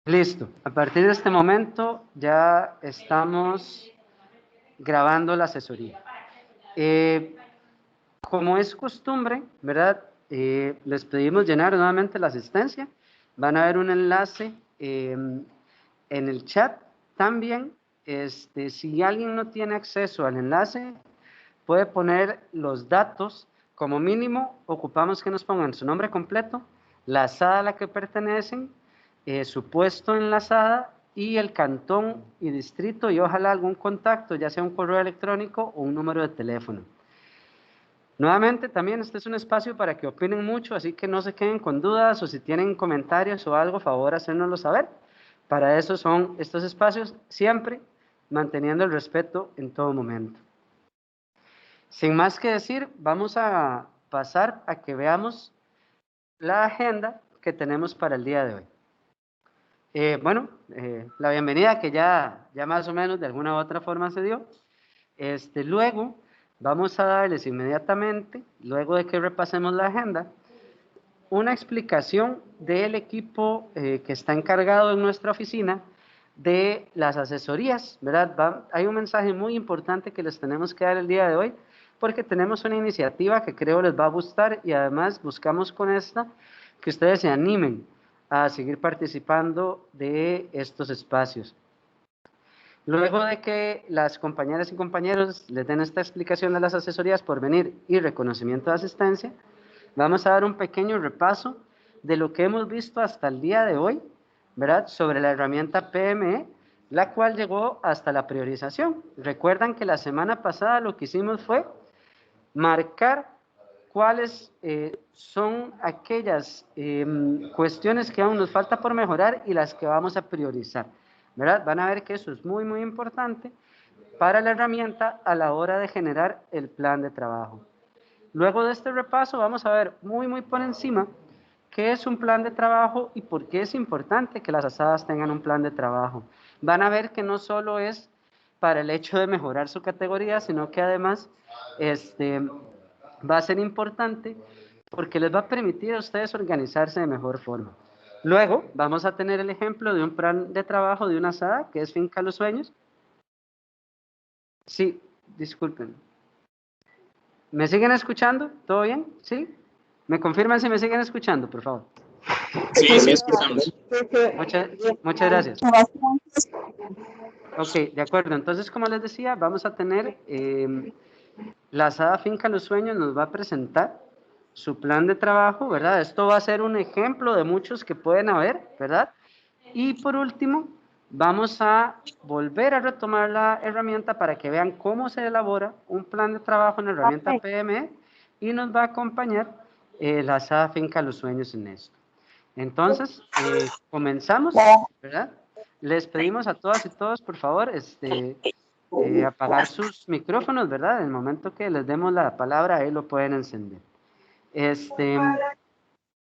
Listo. A partir de este momento ya estamos grabando la asesoría. Como es costumbre, ¿verdad? Les pedimos llenar nuevamente la asistencia. Van a ver un enlace en el chat también. Si alguien no tiene acceso al enlace, puede poner los datos. Como mínimo, ocupamos que nos pongan su nombre completo, la asada a la que pertenecen, su puesto en la asada y el cantón y distrito y ojalá algún contacto, ya sea un correo electrónico o un número de teléfono. Nuevamente, también este es un espacio para que opinen mucho, así que no se queden con dudas o si tienen comentarios o algo, favor hacérnoslo saber. Para eso son estos espacios, siempre manteniendo el respeto en todo momento. Sin más que decir, vamos a pasar a que veamos la agenda que tenemos para el día de hoy. La bienvenida que ya más o menos de alguna u otra forma se dio. Luego vamos a darles inmediatamente, luego de que repasemos la agenda, una explicación del equipo que está encargado en nuestra oficina de las asesorías, ¿verdad? Hay un mensaje muy importante que les tenemos que dar el día de hoy, porque tenemos una iniciativa que creo les va a gustar y además buscamos con esta que ustedes se animen a seguir participando de estos espacios. Luego de que las compañeras y compañeros les den esta explicación de las asesorías por venir y reconocimiento de asistencia, vamos a dar un pequeño repaso de lo que hemos visto hasta el día de hoy, ¿verdad? Sobre la herramienta PME, la cual llegó hasta la priorización. Recuerdan que la semana pasada lo que hicimos fue marcar cuáles son aquellas cuestiones que aún nos falta por mejorar y las que vamos a priorizar, ¿verdad? Van a ver que eso es muy, muy importante para la herramienta a la hora de generar el plan de trabajo. Luego de este repaso vamos a ver muy, muy por encima qué es un plan de trabajo y por qué es importante que las asadas tengan un plan de trabajo. Van a ver que no solo es para el hecho de mejorar su categoría, sino que además va a ser importante porque les va a permitir a ustedes organizarse de mejor forma. Luego vamos a tener el ejemplo de un plan de trabajo de una asada que es Finca Los Sueños. Sí, disculpen. ¿Me siguen escuchando? ¿Todo bien? ¿Sí? ¿Me confirman si me siguen escuchando, por favor? Sí, sí, escuchamos. Muchas gracias. Ok, de acuerdo. Entonces, como les decía, vamos a tener la asada Finca Los Sueños nos va a presentar su plan de trabajo, ¿verdad? Esto va a ser un ejemplo de muchos que pueden haber, ¿verdad? Y por último, vamos a volver a retomar la herramienta para que vean cómo se elabora un plan de trabajo en la herramienta PME y nos va a acompañar la asada Finca Los Sueños en esto. Entonces, comenzamos, ¿verdad? Les pedimos a todas y todos, por favor, apagar sus micrófonos, ¿verdad? En el momento que les demos la palabra, ahí lo pueden encender.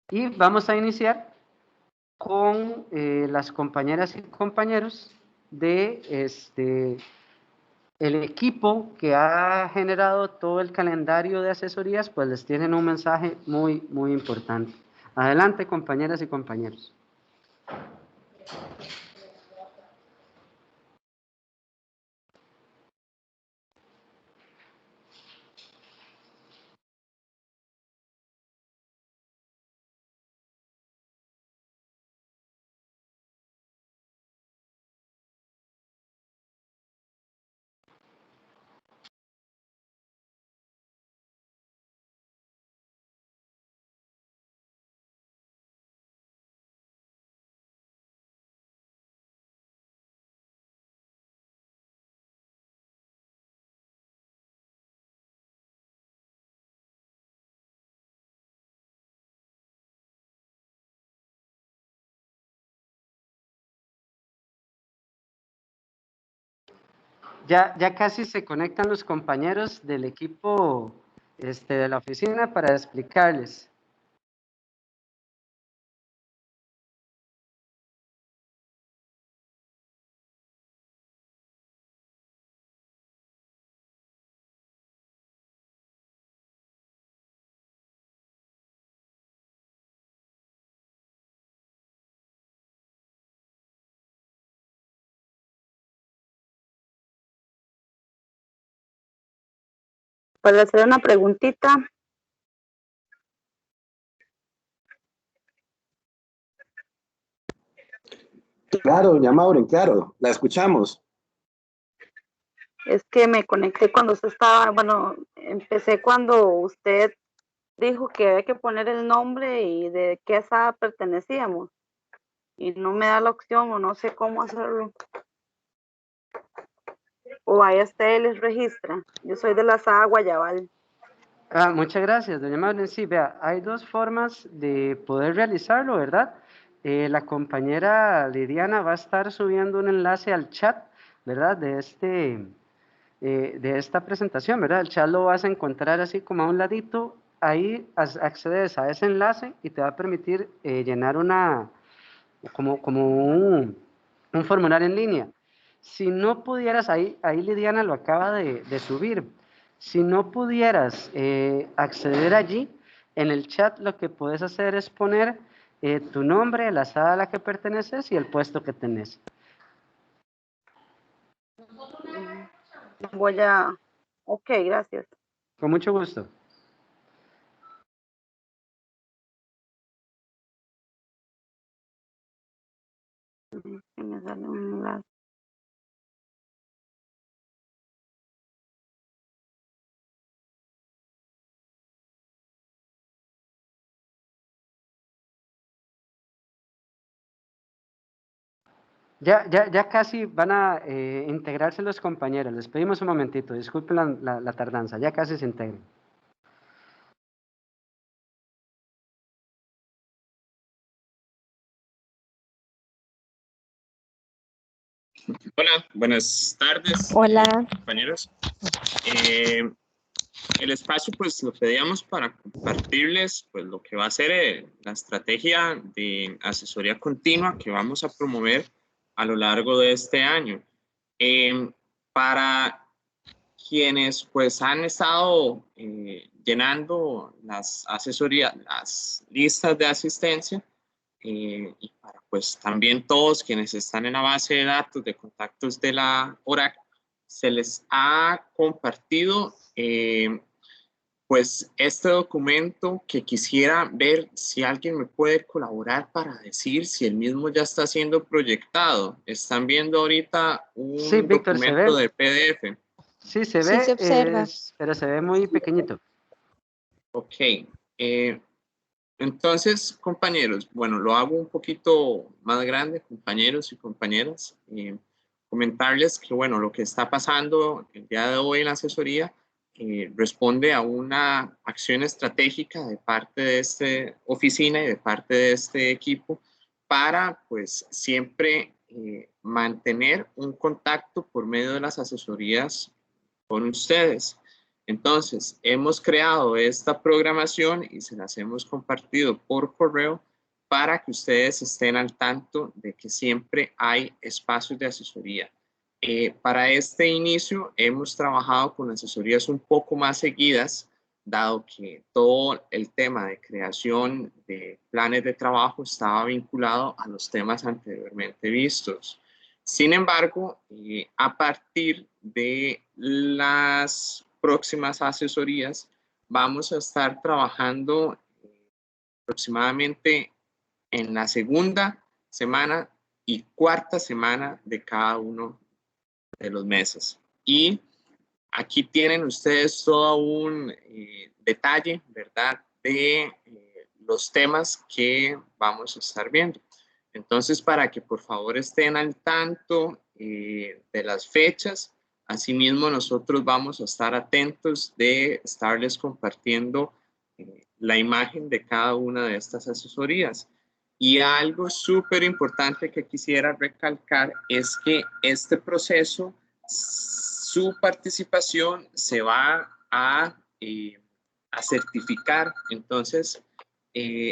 Y vamos a iniciar con las compañeras y compañeros de el equipo que ha generado todo el calendario de asesorías, pues les tienen un mensaje muy, muy importante. Adelante, compañeras y compañeros. Ya casi se conectan los compañeros del equipo de la oficina para explicarles. para hacer una preguntita. Claro, doña Maureen, claro, la escuchamos. Es que me conecté cuando usted estaba, bueno, empecé cuando usted dijo que había que poner el nombre y de qué asada pertenecíamos. Y no me da la opción o no sé cómo hacerlo. O ahí usted les registra. Yo soy de la asada Guayabal. Muchas gracias, doña Maureen. Sí, vea, hay dos formas de poder realizarlo, ¿verdad? La compañera Lidiana va a estar subiendo un enlace al chat, ¿verdad? De esta presentación, ¿verdad? El chat lo vas a encontrar así como a un ladito. Ahí accedes a ese enlace y te va a permitir llenar un formulario en línea. Si no pudieras, ahí Lidiana lo acaba de subir. Si no pudieras acceder allí, en el chat lo que puedes hacer es poner tu nombre, la sala a la que perteneces y el puesto que tenés. Voy a... Ok, gracias. Con mucho gusto. Me sale un enlace. Ya casi van a integrarse los compañeros. Les pedimos un momentito, disculpen la tardanza, ya casi se integran. Hola, buenas tardes. Hola. Compañeros. El espacio pues lo pedíamos para compartirles pues lo que va a ser la estrategia de asesoría continua que vamos a promover a lo largo de este año. Para quienes pues han estado llenando las asesorías, las listas de asistencia, y para pues también todos quienes están en la base de datos de contactos de la ORAC, se les ha compartido pues este documento que quisiera ver si alguien me puede colaborar para decir si el mismo ya está siendo proyectado. Están viendo ahorita un Sí, Víctor, se documento ve. de PDF. Sí, se Sí ve, se observa. pero se ve muy pequeñito. Ok. Entonces, compañeros, bueno, lo hago un poquito más grande, compañeros y compañeras. Comentarles que, bueno, lo que está pasando el día de hoy en la asesoría responde a una acción estratégica de parte de esta oficina y de parte de este equipo para, pues, siempre mantener un contacto por medio de las asesorías con ustedes. Entonces, hemos creado esta programación y se las hemos compartido por correo para que ustedes estén al tanto de que siempre hay espacios de asesoría. Para este inicio hemos trabajado con asesorías un poco más seguidas, dado que todo el tema de creación de planes de trabajo estaba vinculado a los temas anteriormente vistos. Sin embargo, a partir de las próximas asesorías, vamos a estar trabajando aproximadamente en la segunda semana y cuarta semana de cada uno de los meses. Y aquí tienen ustedes todo un detalle, ¿verdad?, de los temas que vamos a estar viendo. Entonces, para que por favor estén al tanto de las fechas, asimismo nosotros vamos a estar atentos de estarles compartiendo la imagen de cada una de estas asesorías. Y algo súper importante que quisiera recalcar es que este proceso, su participación se va a certificar. Entonces,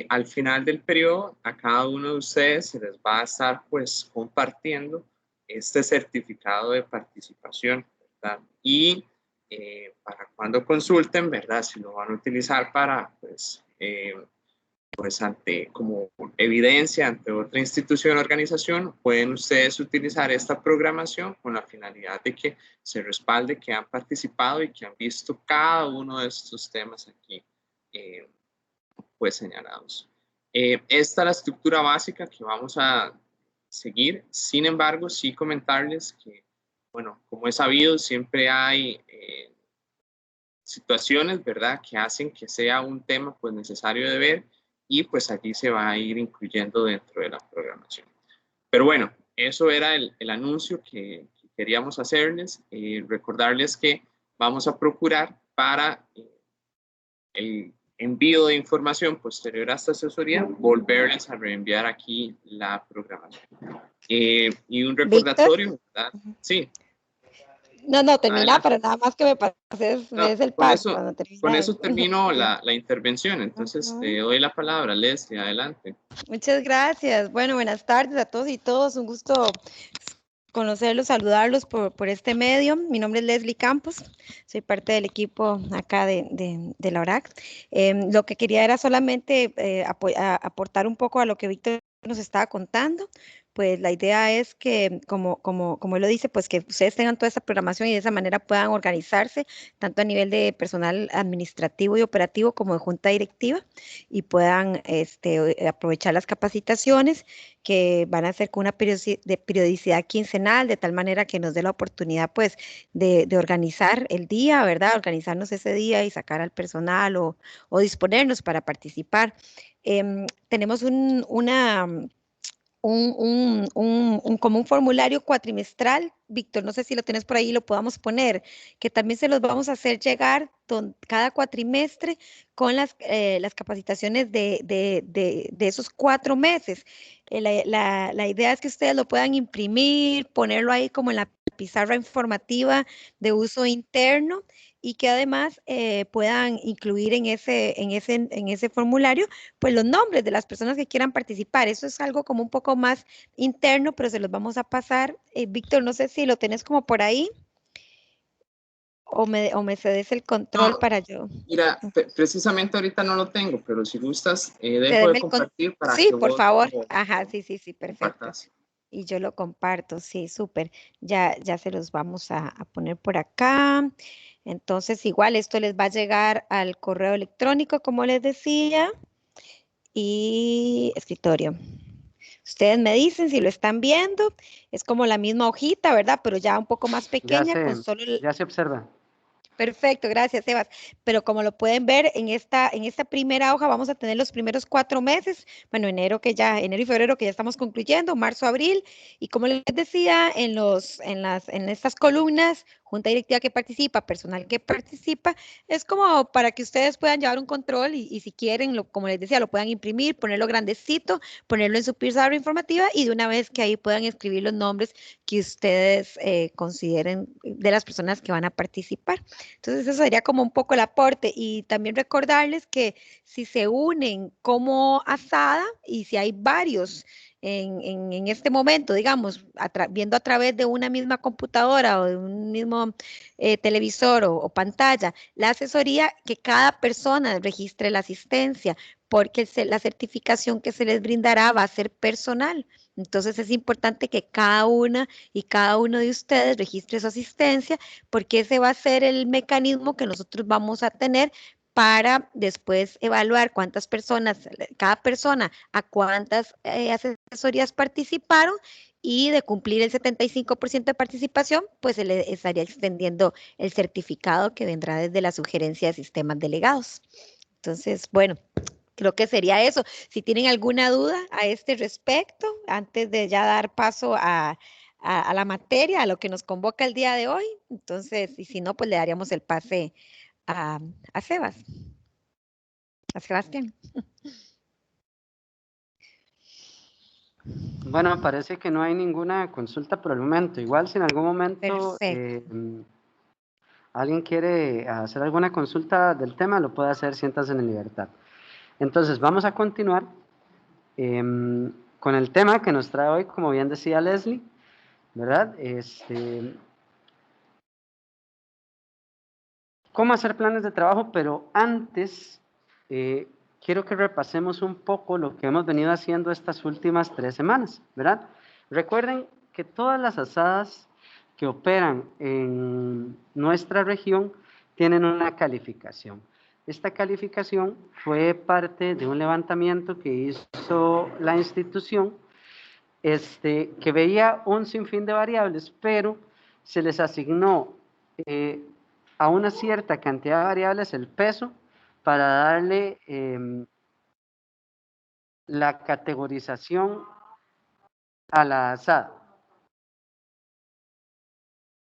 al final del periodo, a cada uno de ustedes se les va a estar pues compartiendo este certificado de participación, ¿verdad? Y para cuando consulten, ¿verdad? Si lo van a utilizar para pues pues ante como evidencia ante otra institución o organización, pueden ustedes utilizar esta programación con la finalidad de que se respalde que han participado y que han visto cada uno de estos temas aquí pues señalados. Esta es la estructura básica que vamos a seguir. Sin embargo, sí comentarles que, bueno, como es sabido, siempre hay situaciones, ¿verdad?, que hacen que sea un tema pues necesario de ver y pues allí se va a ir incluyendo dentro de la programación. Pero bueno, eso era el anuncio que queríamos hacerles. Recordarles que vamos a procurar para el envío de información posterior a esta asesoría, volverles a reenviar aquí la programación. Y un Víctor. recordatorio, ¿verdad? Sí. No, no, termina, Adelante. pero nada más que me des el Con paso eso, cuando con termine. eso termino la intervención. Entonces, te doy la palabra, Leslie. Adelante. Muchas gracias. Bueno, buenas tardes a todos y todas. Un gusto conocerlos, saludarlos por este medio. Mi nombre es Leslie Campos, soy parte del equipo acá de la ORAC. Lo que quería era solamente aportar un poco a lo que Víctor nos estaba contando. Pues la idea es que, como él lo dice, pues que ustedes tengan toda esta programación y de esa manera puedan organizarse, tanto a nivel de personal administrativo y operativo como de junta directiva, y puedan aprovechar las capacitaciones que van a ser con una periodicidad quincenal, de tal manera que nos dé la oportunidad, pues, de organizar el día, ¿verdad? Organizarnos ese día y sacar al personal o disponernos para participar. Tenemos como un formulario cuatrimestral, Víctor, no sé si lo tienes por ahí, lo podamos poner, que también se los vamos a hacer llegar cada cuatrimestre con las capacitaciones de esos 4 meses. La idea es que ustedes lo puedan imprimir, ponerlo ahí como en la pizarra informativa de uso interno y que además puedan incluir en ese formulario pues los nombres de las personas que quieran participar. Eso es algo como un poco más interno, pero se los vamos a pasar. Víctor, no sé si lo tenés como por ahí o me cedes el control No, para yo. mira, precisamente ahorita no lo tengo, pero si gustas, dejo de Cédeme compartir para Sí, que por vos favor. lo Ajá, sí, perfecto. compartas. Y yo lo comparto, sí, súper. Ya se los vamos a poner por acá. Entonces, igual esto les va a llegar al correo electrónico, como les decía, y escritorio. Ustedes me dicen si lo están viendo, es como la misma hojita, ¿verdad? Pero ya un poco más pequeña, con solo Ya se observa. Perfecto, gracias, Sebas. Pero como lo pueden ver en esta primera hoja, vamos a tener los primeros 4 meses, bueno, enero y febrero que ya estamos concluyendo, marzo, abril, y como les decía, en estas columnas, junta directiva que participa, personal que participa, es como para que ustedes puedan llevar un control y si quieren, como les decía, lo puedan imprimir, ponerlo grandecito, ponerlo en su pizarra informativa y de una vez que ahí puedan escribir los nombres que ustedes consideren de las personas que van a participar. Entonces, eso sería como un poco el aporte y también recordarles que si se unen como asada y si hay varios en este momento, digamos, viendo a través de una misma computadora o de un mismo televisor o pantalla, la asesoría, que cada persona registre la asistencia, porque la certificación que se les brindará va a ser personal. Entonces es importante que cada una y cada uno de ustedes registre su asistencia porque ese va a ser el mecanismo que nosotros vamos a tener para después evaluar cuántas personas, cada persona, a cuántas asesorías participaron y de cumplir el 75% de participación, pues se le estaría extendiendo el certificado que vendrá desde la sugerencia de sistemas delegados. Entonces, bueno, creo que sería eso. Si tienen alguna duda a este respecto, antes de ya dar paso a la materia, a lo que nos convoca el día de hoy, entonces, y si no, pues le daríamos el pase a, a Sebas, a Sebastián. Bueno, parece que no hay ninguna consulta por el momento. Igual si en algún momento Perfecto. alguien quiere hacer alguna consulta del tema, lo puede hacer, siéntanse en libertad. Entonces, vamos a continuar con el tema que nos trae hoy, como bien decía Leslie, ¿verdad? Cómo hacer planes de trabajo, pero antes quiero que repasemos un poco lo que hemos venido haciendo estas últimas 3 semanas, ¿verdad? Recuerden que todas las asadas que operan en nuestra región tienen una calificación. Esta calificación fue parte de un levantamiento que hizo la institución, que veía un sinfín de variables, pero se les asignó a una cierta cantidad de variables el peso para darle la categorización a la asada.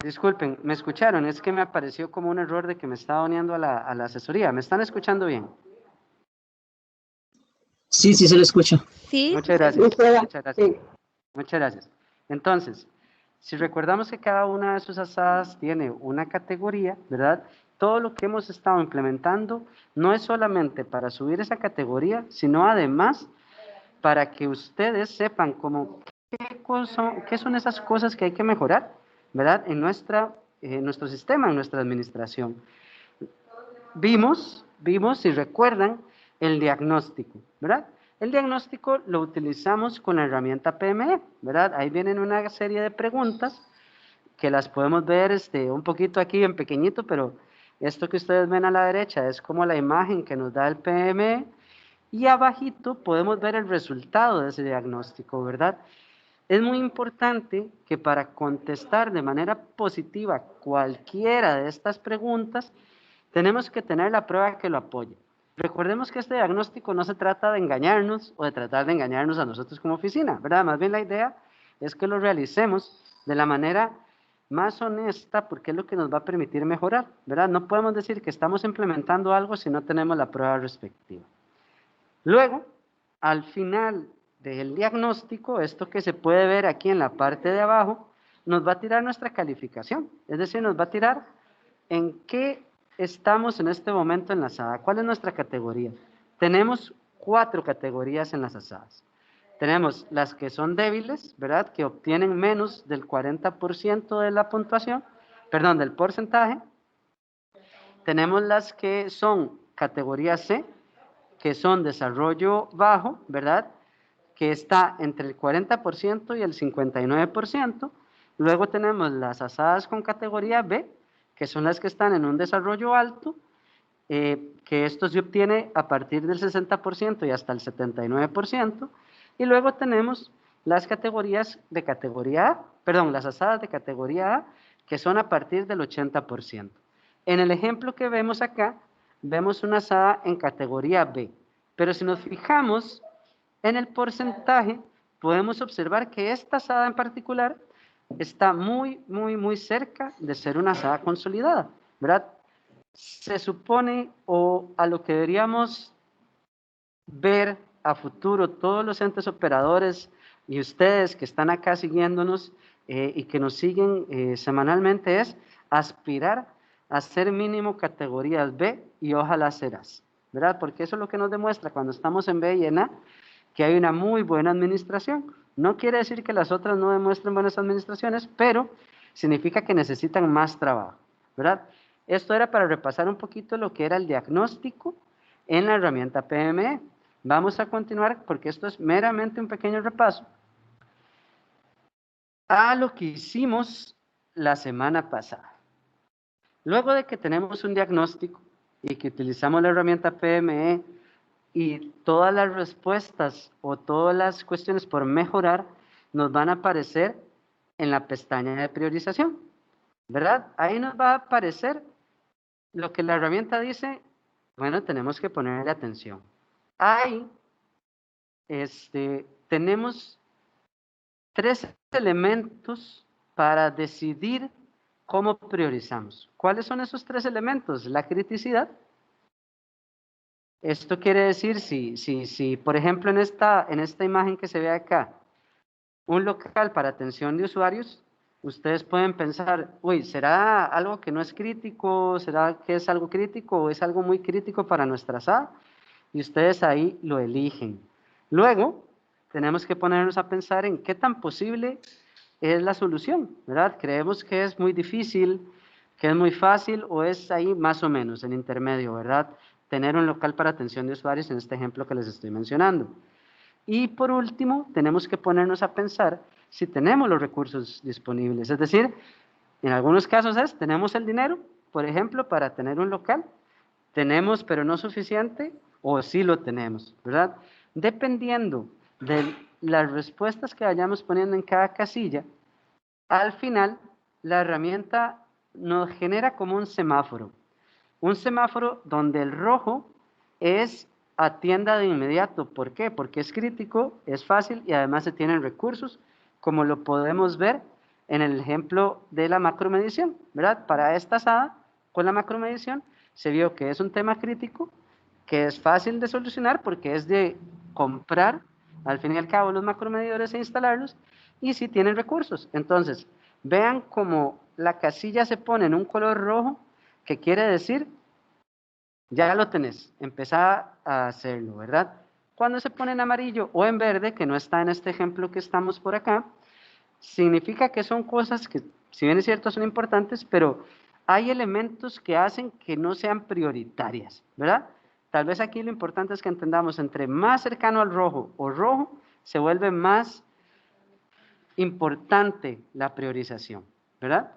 Disculpen, ¿me escucharon? Es que me apareció como un error de que me estaba uniendo a la asesoría. ¿Me están escuchando bien? Sí, sí se lo escucha. Sí. Muchas gracias. Muchas gracias. Sí. Muchas gracias. Entonces, si recordamos que cada una de sus asadas tiene una categoría, ¿verdad? Todo lo que hemos estado implementando no es solamente para subir esa categoría, sino además para que ustedes sepan qué son esas cosas que hay que mejorar, ¿verdad? En nuestro sistema, en nuestra administración. Vimos, si recuerdan, el diagnóstico, ¿verdad? El diagnóstico lo utilizamos con la herramienta PME, ¿verdad? Ahí vienen una serie de preguntas que las podemos ver un poquito aquí en pequeñito, pero esto que ustedes ven a la derecha es como la imagen que nos da el PME, y abajito podemos ver el resultado de ese diagnóstico, ¿verdad? Es muy importante que para contestar de manera positiva cualquiera de estas preguntas, tenemos que tener la prueba que lo apoye. Recordemos que este diagnóstico no se trata de engañarnos o de tratar de engañarnos a nosotros como oficina, ¿verdad? Más bien la idea es que lo realicemos de la manera más honesta, porque es lo que nos va a permitir mejorar, ¿verdad? No podemos decir que estamos implementando algo si no tenemos la prueba respectiva. Luego, al final del diagnóstico, esto que se puede ver aquí en la parte de abajo, nos va a tirar nuestra calificación, es decir, nos va a tirar en qué estamos en este momento en la asada. ¿Cuál es nuestra categoría? Tenemos 4 categorías en las asadas. Tenemos las que son débiles, ¿verdad? Que obtienen menos del 40% de la puntuación, perdón, del porcentaje. Tenemos las que son categoría C, que son desarrollo bajo, ¿verdad? Que está entre el 40% y el 59%. Luego tenemos las asadas con categoría B, que son las que están en un desarrollo alto, que esto se obtiene a partir del 60% y hasta el 79%. Y luego tenemos las categorías de categoría A, perdón, las asadas de categoría A, que son a partir del 80%. En el ejemplo que vemos acá, vemos una asada en categoría B, pero si nos fijamos en el porcentaje, podemos observar que esta asada en particular está muy, muy, muy cerca de ser una asada consolidada, ¿verdad? Se supone, o a lo que deberíamos ver a futuro todos los entes operadores y ustedes que están acá siguiéndonos y que nos siguen semanalmente, es aspirar a ser mínimo categorías B y ojalá serás, ¿verdad? Porque eso es lo que nos demuestra cuando estamos en B y en A, que hay una muy buena administración. No quiere decir que las otras no demuestren buenas administraciones, pero significa que necesitan más trabajo, ¿verdad? Esto era para repasar un poquito lo que era el diagnóstico en la herramienta PME. Vamos a continuar, porque esto es meramente un pequeño repaso, a lo que hicimos la semana pasada. Luego de que tenemos un diagnóstico y que utilizamos la herramienta PME y todas las respuestas o todas las cuestiones por mejorar nos van a aparecer en la pestaña de priorización, ¿verdad? Ahí nos va a aparecer lo que la herramienta dice, bueno, tenemos que ponerle atención. Ahí tenemos 3 elementos para decidir cómo priorizamos. ¿Cuáles son esos 3 elementos? La criticidad. Esto quiere decir, si por ejemplo en esta imagen que se ve acá, un local para atención de usuarios, ustedes pueden pensar, uy, ¿será algo que no es crítico? ¿Será que es algo crítico o es algo muy crítico para nuestra asada? Y ustedes ahí lo eligen. Luego, tenemos que ponernos a pensar en qué tan posible es la solución, ¿verdad? ¿Creemos que es muy difícil, que es muy fácil o es ahí más o menos, en intermedio, ¿verdad? tener un local para atención de usuarios en este ejemplo que les estoy mencionando. Y por último, tenemos que ponernos a pensar si tenemos los recursos disponibles. Es decir, en algunos casos tenemos el dinero, por ejemplo, para tener un local, tenemos pero no suficiente, o sí lo tenemos, ¿verdad? Dependiendo de las respuestas que vayamos poniendo en cada casilla, al final la herramienta nos genera como un semáforo donde el rojo es atienda de inmediato. ¿Por qué? Porque es crítico, es fácil y además se tienen recursos, como lo podemos ver en el ejemplo de la macromedición, ¿verdad? Para esta asada, con la macromedición, se vio que es un tema crítico, que es fácil de solucionar porque es de comprar, al fin y al cabo, los macromedidores e instalarlos, y sí tienen recursos. Entonces, vean cómo la casilla se pone en un color rojo, que quiere decir, ya lo tenés, empezá a hacerlo, ¿verdad? Cuando se pone en amarillo o en verde, que no está en este ejemplo que estamos por acá, significa que son cosas que, si bien es cierto, son importantes, pero hay elementos que hacen que no sean prioritarias, ¿verdad? Tal vez aquí lo importante es que entendamos, entre más cercano al rojo o rojo, se vuelve más importante la priorización, ¿verdad?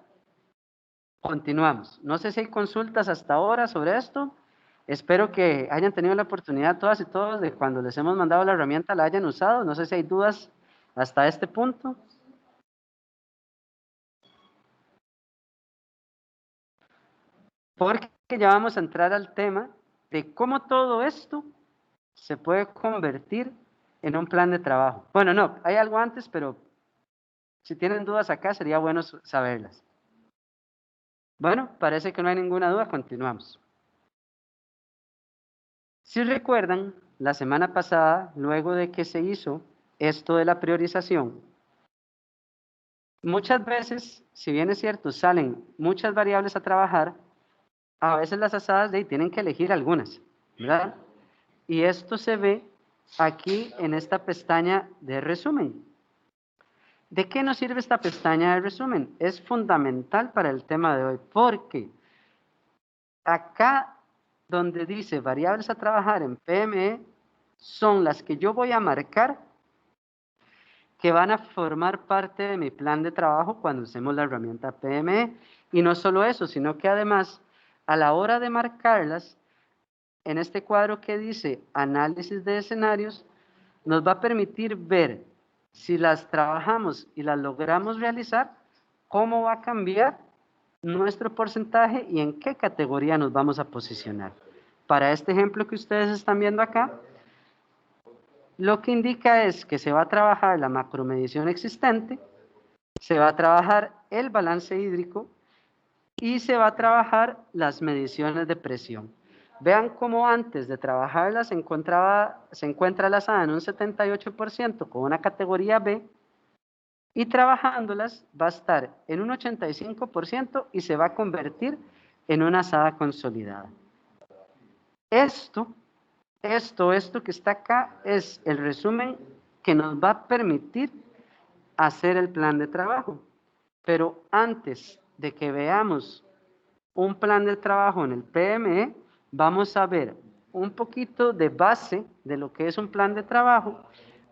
Continuamos. No sé si hay consultas hasta ahora sobre esto. Espero que hayan tenido la oportunidad todas y todos de cuando les hemos mandado la herramienta la hayan usado. No sé si hay dudas hasta este punto. Porque ya vamos a entrar al tema de cómo todo esto se puede convertir en un plan de trabajo. Bueno, no, hay algo antes, pero si tienen dudas acá sería bueno saberlas. Bueno, parece que no hay ninguna duda, continuamos. Si recuerdan, la semana pasada, luego de que se hizo esto de la priorización, muchas veces, si bien es cierto, salen muchas variables a trabajar, a veces las asadas de ahí tienen que elegir algunas, ¿verdad? Y esto se ve aquí en esta pestaña de resumen. ¿De qué nos sirve esta pestaña de resumen? Es fundamental para el tema de hoy, porque acá donde dice variables a trabajar en PME, son las que yo voy a marcar que van a formar parte de mi plan de trabajo cuando usemos la herramienta PME. Y no solo eso, sino que además, a la hora de marcarlas, en este cuadro que dice análisis de escenarios, nos va a permitir ver si las trabajamos y las logramos realizar, cómo va a cambiar nuestro porcentaje y en qué categoría nos vamos a posicionar. Para este ejemplo que ustedes están viendo acá, lo que indica es que se va a trabajar la macromedición existente, se va a trabajar el balance hídrico y se va a trabajar las mediciones de presión. Vean cómo antes de trabajarlas se encuentra la asada en un 78% con una categoría B, y trabajándolas va a estar en un 85% y se va a convertir en una asada consolidada. Esto que está acá es el resumen que nos va a permitir hacer el plan de trabajo. Pero antes de que veamos un plan de trabajo en el PME, vamos a ver un poquito de base de lo que es un plan de trabajo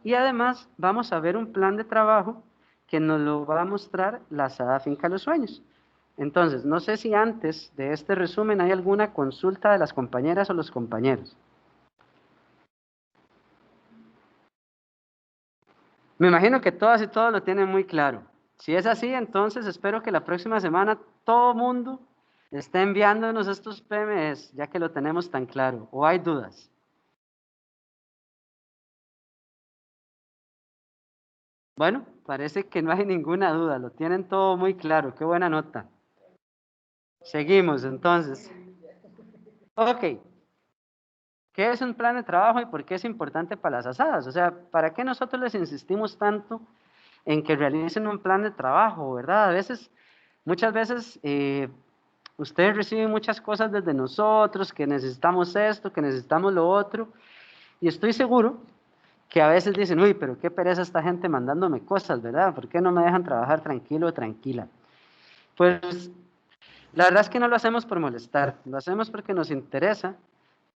y además vamos a ver un plan de trabajo que nos lo va a mostrar la asada Finca Los Sueños. Entonces, no sé si antes de este resumen hay alguna consulta de las compañeras o los compañeros. Me imagino que todas y todos lo tienen muy claro. Si es así, entonces espero que la próxima semana todo mundo esté enviándonos estos PMS, ya que lo tenemos tan claro. ¿O hay dudas? Bueno, parece que no hay ninguna duda, lo tienen todo muy claro. Qué buena nota. Seguimos, entonces. Ok. ¿Qué es un plan de trabajo y por qué es importante para las asadas? O sea, ¿para qué nosotros les insistimos tanto en que realicen un plan de trabajo, verdad? Muchas veces, ustedes reciben muchas cosas desde nosotros, que necesitamos esto, que necesitamos lo otro, y estoy seguro que a veces dicen, uy, pero qué pereza esta gente mandándome cosas, ¿verdad? ¿Por qué no me dejan trabajar tranquilo o tranquila? Pues la verdad es que no lo hacemos por molestar, lo hacemos porque nos interesa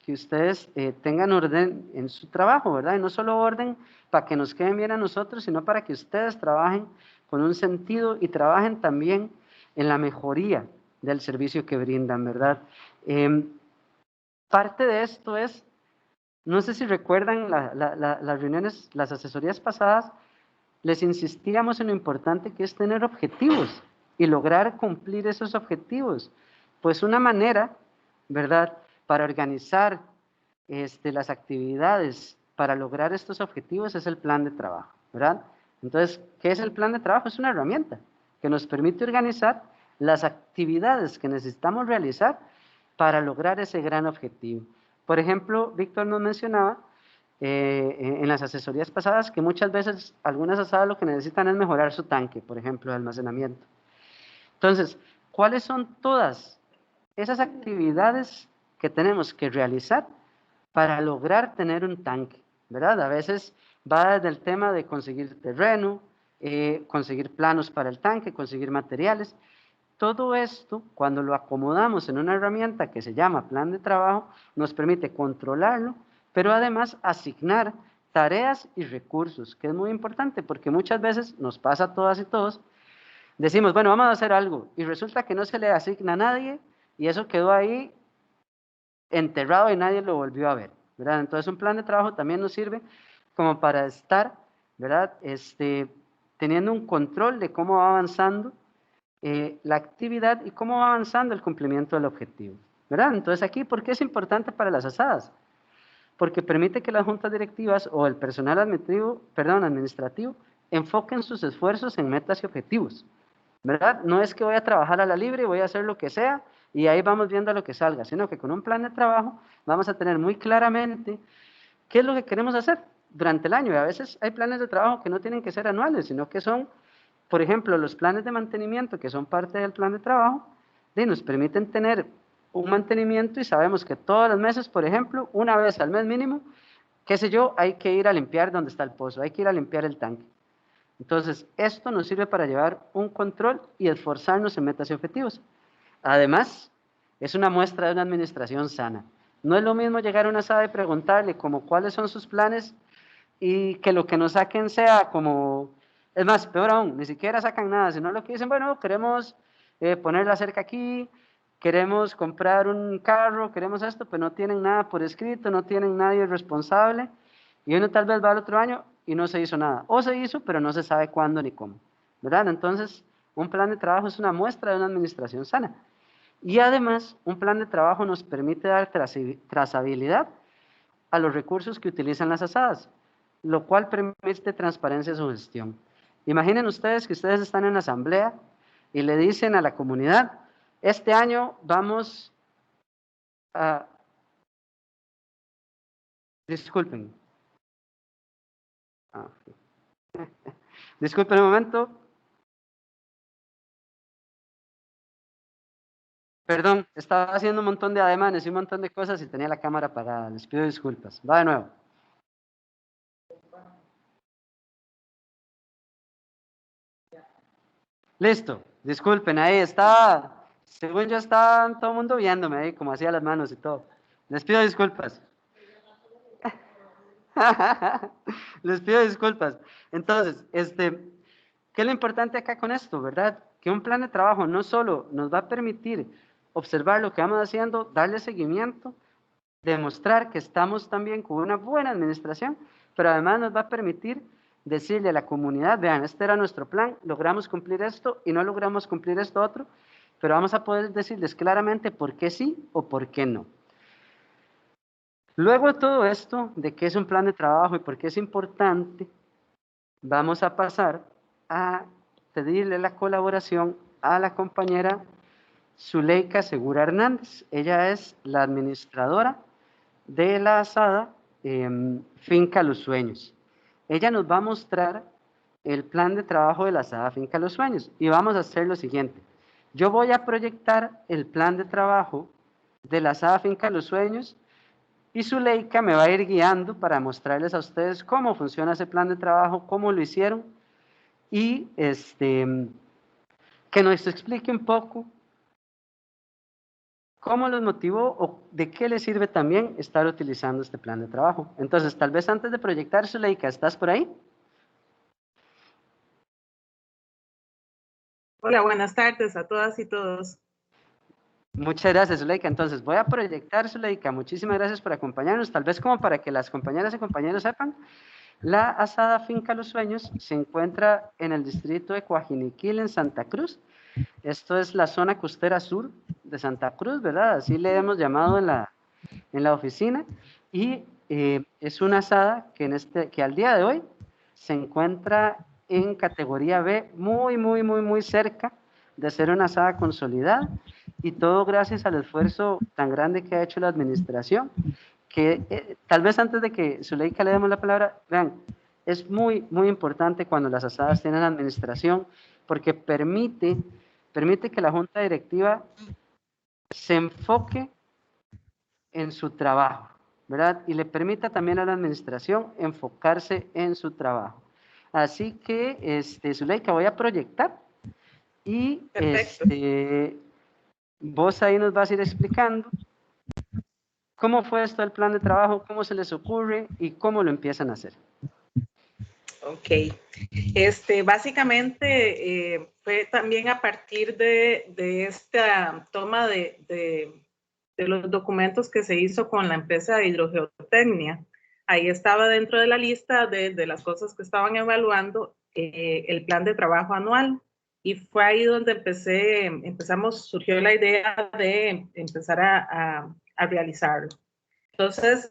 que ustedes tengan orden en su trabajo, ¿verdad? Y no solo orden para que nos queden bien a nosotros, sino para que ustedes trabajen con un sentido y trabajen también en la mejoría del servicio que brindan, ¿verdad? Parte de esto es, no sé si recuerdan las reuniones, las asesorías pasadas, les insistíamos en lo importante que es tener objetivos y lograr cumplir esos objetivos. Pues una manera, ¿verdad?, para organizar las actividades para lograr estos objetivos es el plan de trabajo, ¿verdad? Entonces, ¿qué es el plan de trabajo? Es una herramienta que nos permite organizar las actividades que necesitamos realizar para lograr ese gran objetivo. Por ejemplo, Víctor nos mencionaba en las asesorías pasadas que muchas veces algunas asadas lo que necesitan es mejorar su tanque, por ejemplo, de almacenamiento. Entonces, ¿cuáles son todas esas actividades que tenemos que realizar para lograr tener un tanque, ¿verdad? A veces va desde el tema de conseguir terreno, conseguir planos para el tanque, conseguir materiales. Todo esto, cuando lo acomodamos en una herramienta que se llama plan de trabajo, nos permite controlarlo, pero además asignar tareas y recursos, que es muy importante porque muchas veces nos pasa a todas y todos, decimos, bueno, vamos a hacer algo, y resulta que no se le asigna a nadie, y eso quedó ahí enterrado y nadie lo volvió a ver, ¿verdad? Entonces un plan de trabajo también nos sirve como para estar, ¿verdad? Teniendo un control de cómo va avanzando la actividad y cómo va avanzando el cumplimiento del objetivo, ¿verdad? Entonces aquí, ¿por qué es importante para las asadas? Porque permite que las juntas directivas o el personal administrativo enfoquen sus esfuerzos en metas y objetivos, ¿verdad? No es que voy a trabajar a la libre y voy a hacer lo que sea y ahí vamos viendo lo que salga, sino que con un plan de trabajo vamos a tener muy claramente qué es lo que queremos hacer durante el año. Y a veces hay planes de trabajo que no tienen que ser anuales, sino que son, por ejemplo, los planes de mantenimiento que son parte del plan de trabajo, nos permiten tener un mantenimiento y sabemos que todos los meses, por ejemplo, una vez al mes mínimo, qué sé yo, hay que ir a limpiar donde está el pozo, hay que ir a limpiar el tanque. Entonces, esto nos sirve para llevar un control y esforzarnos en metas y objetivos. Además, es una muestra de una administración sana. No es lo mismo llegar a una asada y preguntarle como cuáles son sus planes y que lo que nos saquen sea como, es más, peor aún, ni siquiera sacan nada, sino lo que dicen, bueno, queremos poner la cerca aquí, queremos comprar un carro, queremos esto, pero no tienen nada por escrito, no tienen nadie responsable, y uno tal vez va al otro año y no se hizo nada, o se hizo, pero no se sabe cuándo ni cómo, ¿verdad? Entonces, un plan de trabajo es una muestra de una administración sana. Y además, un plan de trabajo nos permite dar trazabilidad a los recursos que utilizan las asadas, lo cual permite transparencia a su gestión. Imaginen ustedes que ustedes están en la asamblea y le dicen a la comunidad, este año vamos a... Disculpen. Disculpen un momento. Perdón, estaba haciendo un montón de ademanes y un montón de cosas y tenía la cámara apagada. Les pido disculpas. Va de nuevo. Listo. Disculpen, ahí estaba. Según yo estaba todo el mundo viéndome ahí, como hacía las manos y todo. Les pido disculpas. Les pido disculpas. Entonces, ¿qué es lo importante acá con esto, verdad? Que un plan de trabajo no solo nos va a permitir observar lo que vamos haciendo, darle seguimiento, demostrar que estamos también con una buena administración, pero además nos va a permitir decirle a la comunidad, vean, este era nuestro plan, logramos cumplir esto y no logramos cumplir esto otro, pero vamos a poder decirles claramente por qué sí o por qué no. Luego de todo esto, de qué es un plan de trabajo y por qué es importante, vamos a pasar a pedirle la colaboración a la compañera Zuleika Segura Hernández. Ella es la administradora de la asada Finca Los Sueños. Ella nos va a mostrar el plan de trabajo de la asada Finca Los Sueños y vamos a hacer lo siguiente. Yo voy a proyectar el plan de trabajo de la asada Finca Los Sueños y Zuleika me va a ir guiando para mostrarles a ustedes cómo funciona ese plan de trabajo, cómo lo hicieron y que nos explique un poco cómo los motivó o de qué les sirve también estar utilizando este plan de trabajo. Entonces, tal vez antes de proyectar, Zuleika, ¿estás por ahí? Hola, buenas tardes a todas y todos. Muchas gracias, Zuleika. Entonces, voy a proyectar, Zuleika. Muchísimas gracias por acompañarnos. Tal vez como para que las compañeras y compañeros sepan, la asada Finca Los Sueños se encuentra en el distrito de Coajiniquil, en Santa Cruz. Esto es la zona costera sur de Santa Cruz, ¿verdad? Así le hemos llamado en la oficina. Y es una asada que al día de hoy se encuentra en categoría B, muy cerca de ser una asada consolidada. Y todo gracias al esfuerzo tan grande que ha hecho la administración, que tal vez antes de que Zuleika le demos la palabra, vean, es muy importante cuando las asadas tienen administración, porque permite que la junta directiva se enfoque en su trabajo, ¿verdad? Y le permita también a la administración enfocarse en su trabajo. Así que, Zuleika, voy a proyectar y Perfecto. vos ahí nos vas a ir explicando cómo fue esto del plan de trabajo, cómo se les ocurre y cómo lo empiezan a hacer. Ok. Básicamente fue también a partir de esta toma de los documentos que se hizo con la empresa de hidrogeotecnia. Ahí estaba dentro de la lista de las cosas que estaban evaluando el plan de trabajo anual. Y fue ahí donde surgió la idea de empezar a realizarlo. Entonces,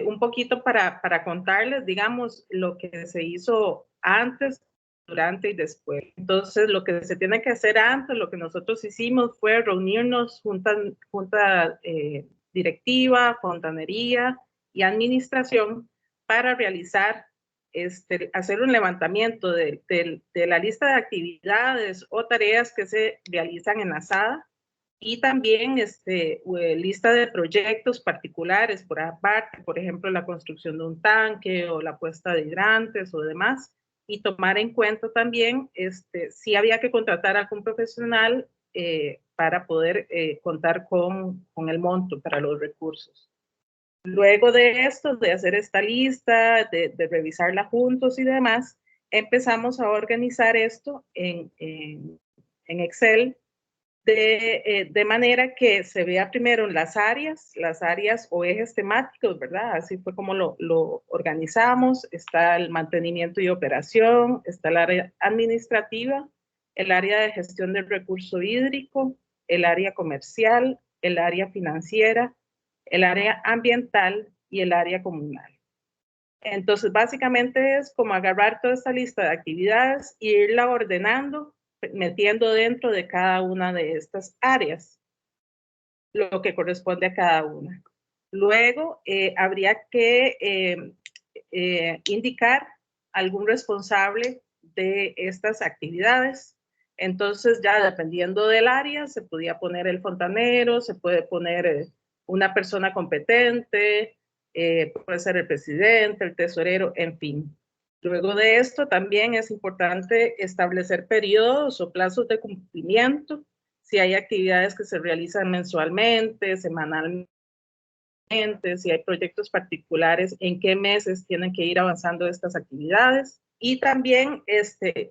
un poquito para contarles, digamos, lo que se hizo antes, durante y después. Entonces, lo que se tiene que hacer antes, lo que nosotros hicimos fue reunirnos junta directiva, fontanería y administración para realizar, hacer un levantamiento de la lista de actividades o tareas que se realizan en la asada, y también lista de proyectos particulares por aparte, por ejemplo, la construcción de un tanque o la puesta de hidrantes o demás, y tomar en cuenta también si había que contratar a algún profesional para poder contar con el monto para los recursos. Luego de esto, de hacer esta lista, de revisarla juntos y demás, empezamos a organizar esto en Excel, de manera que se vea primero las áreas o ejes temáticos, ¿verdad? Así fue como lo organizamos. Está el mantenimiento y operación, está el área administrativa, el área de gestión del recurso hídrico, el área comercial, el área financiera, el área ambiental y el área comunal. Entonces, básicamente es como agarrar toda esta lista de actividades e irla ordenando, metiendo dentro de cada una de estas áreas lo que corresponde a cada una. Luego, habría que indicar algún responsable de estas actividades. Entonces, ya dependiendo del área, se podía poner el fontanero, se puede poner una persona competente, puede ser el presidente, el tesorero, en fin. Luego de esto, también es importante establecer periodos o plazos de cumplimiento, si hay actividades que se realizan mensualmente, semanalmente, si hay proyectos particulares, en qué meses tienen que ir avanzando estas actividades. Y también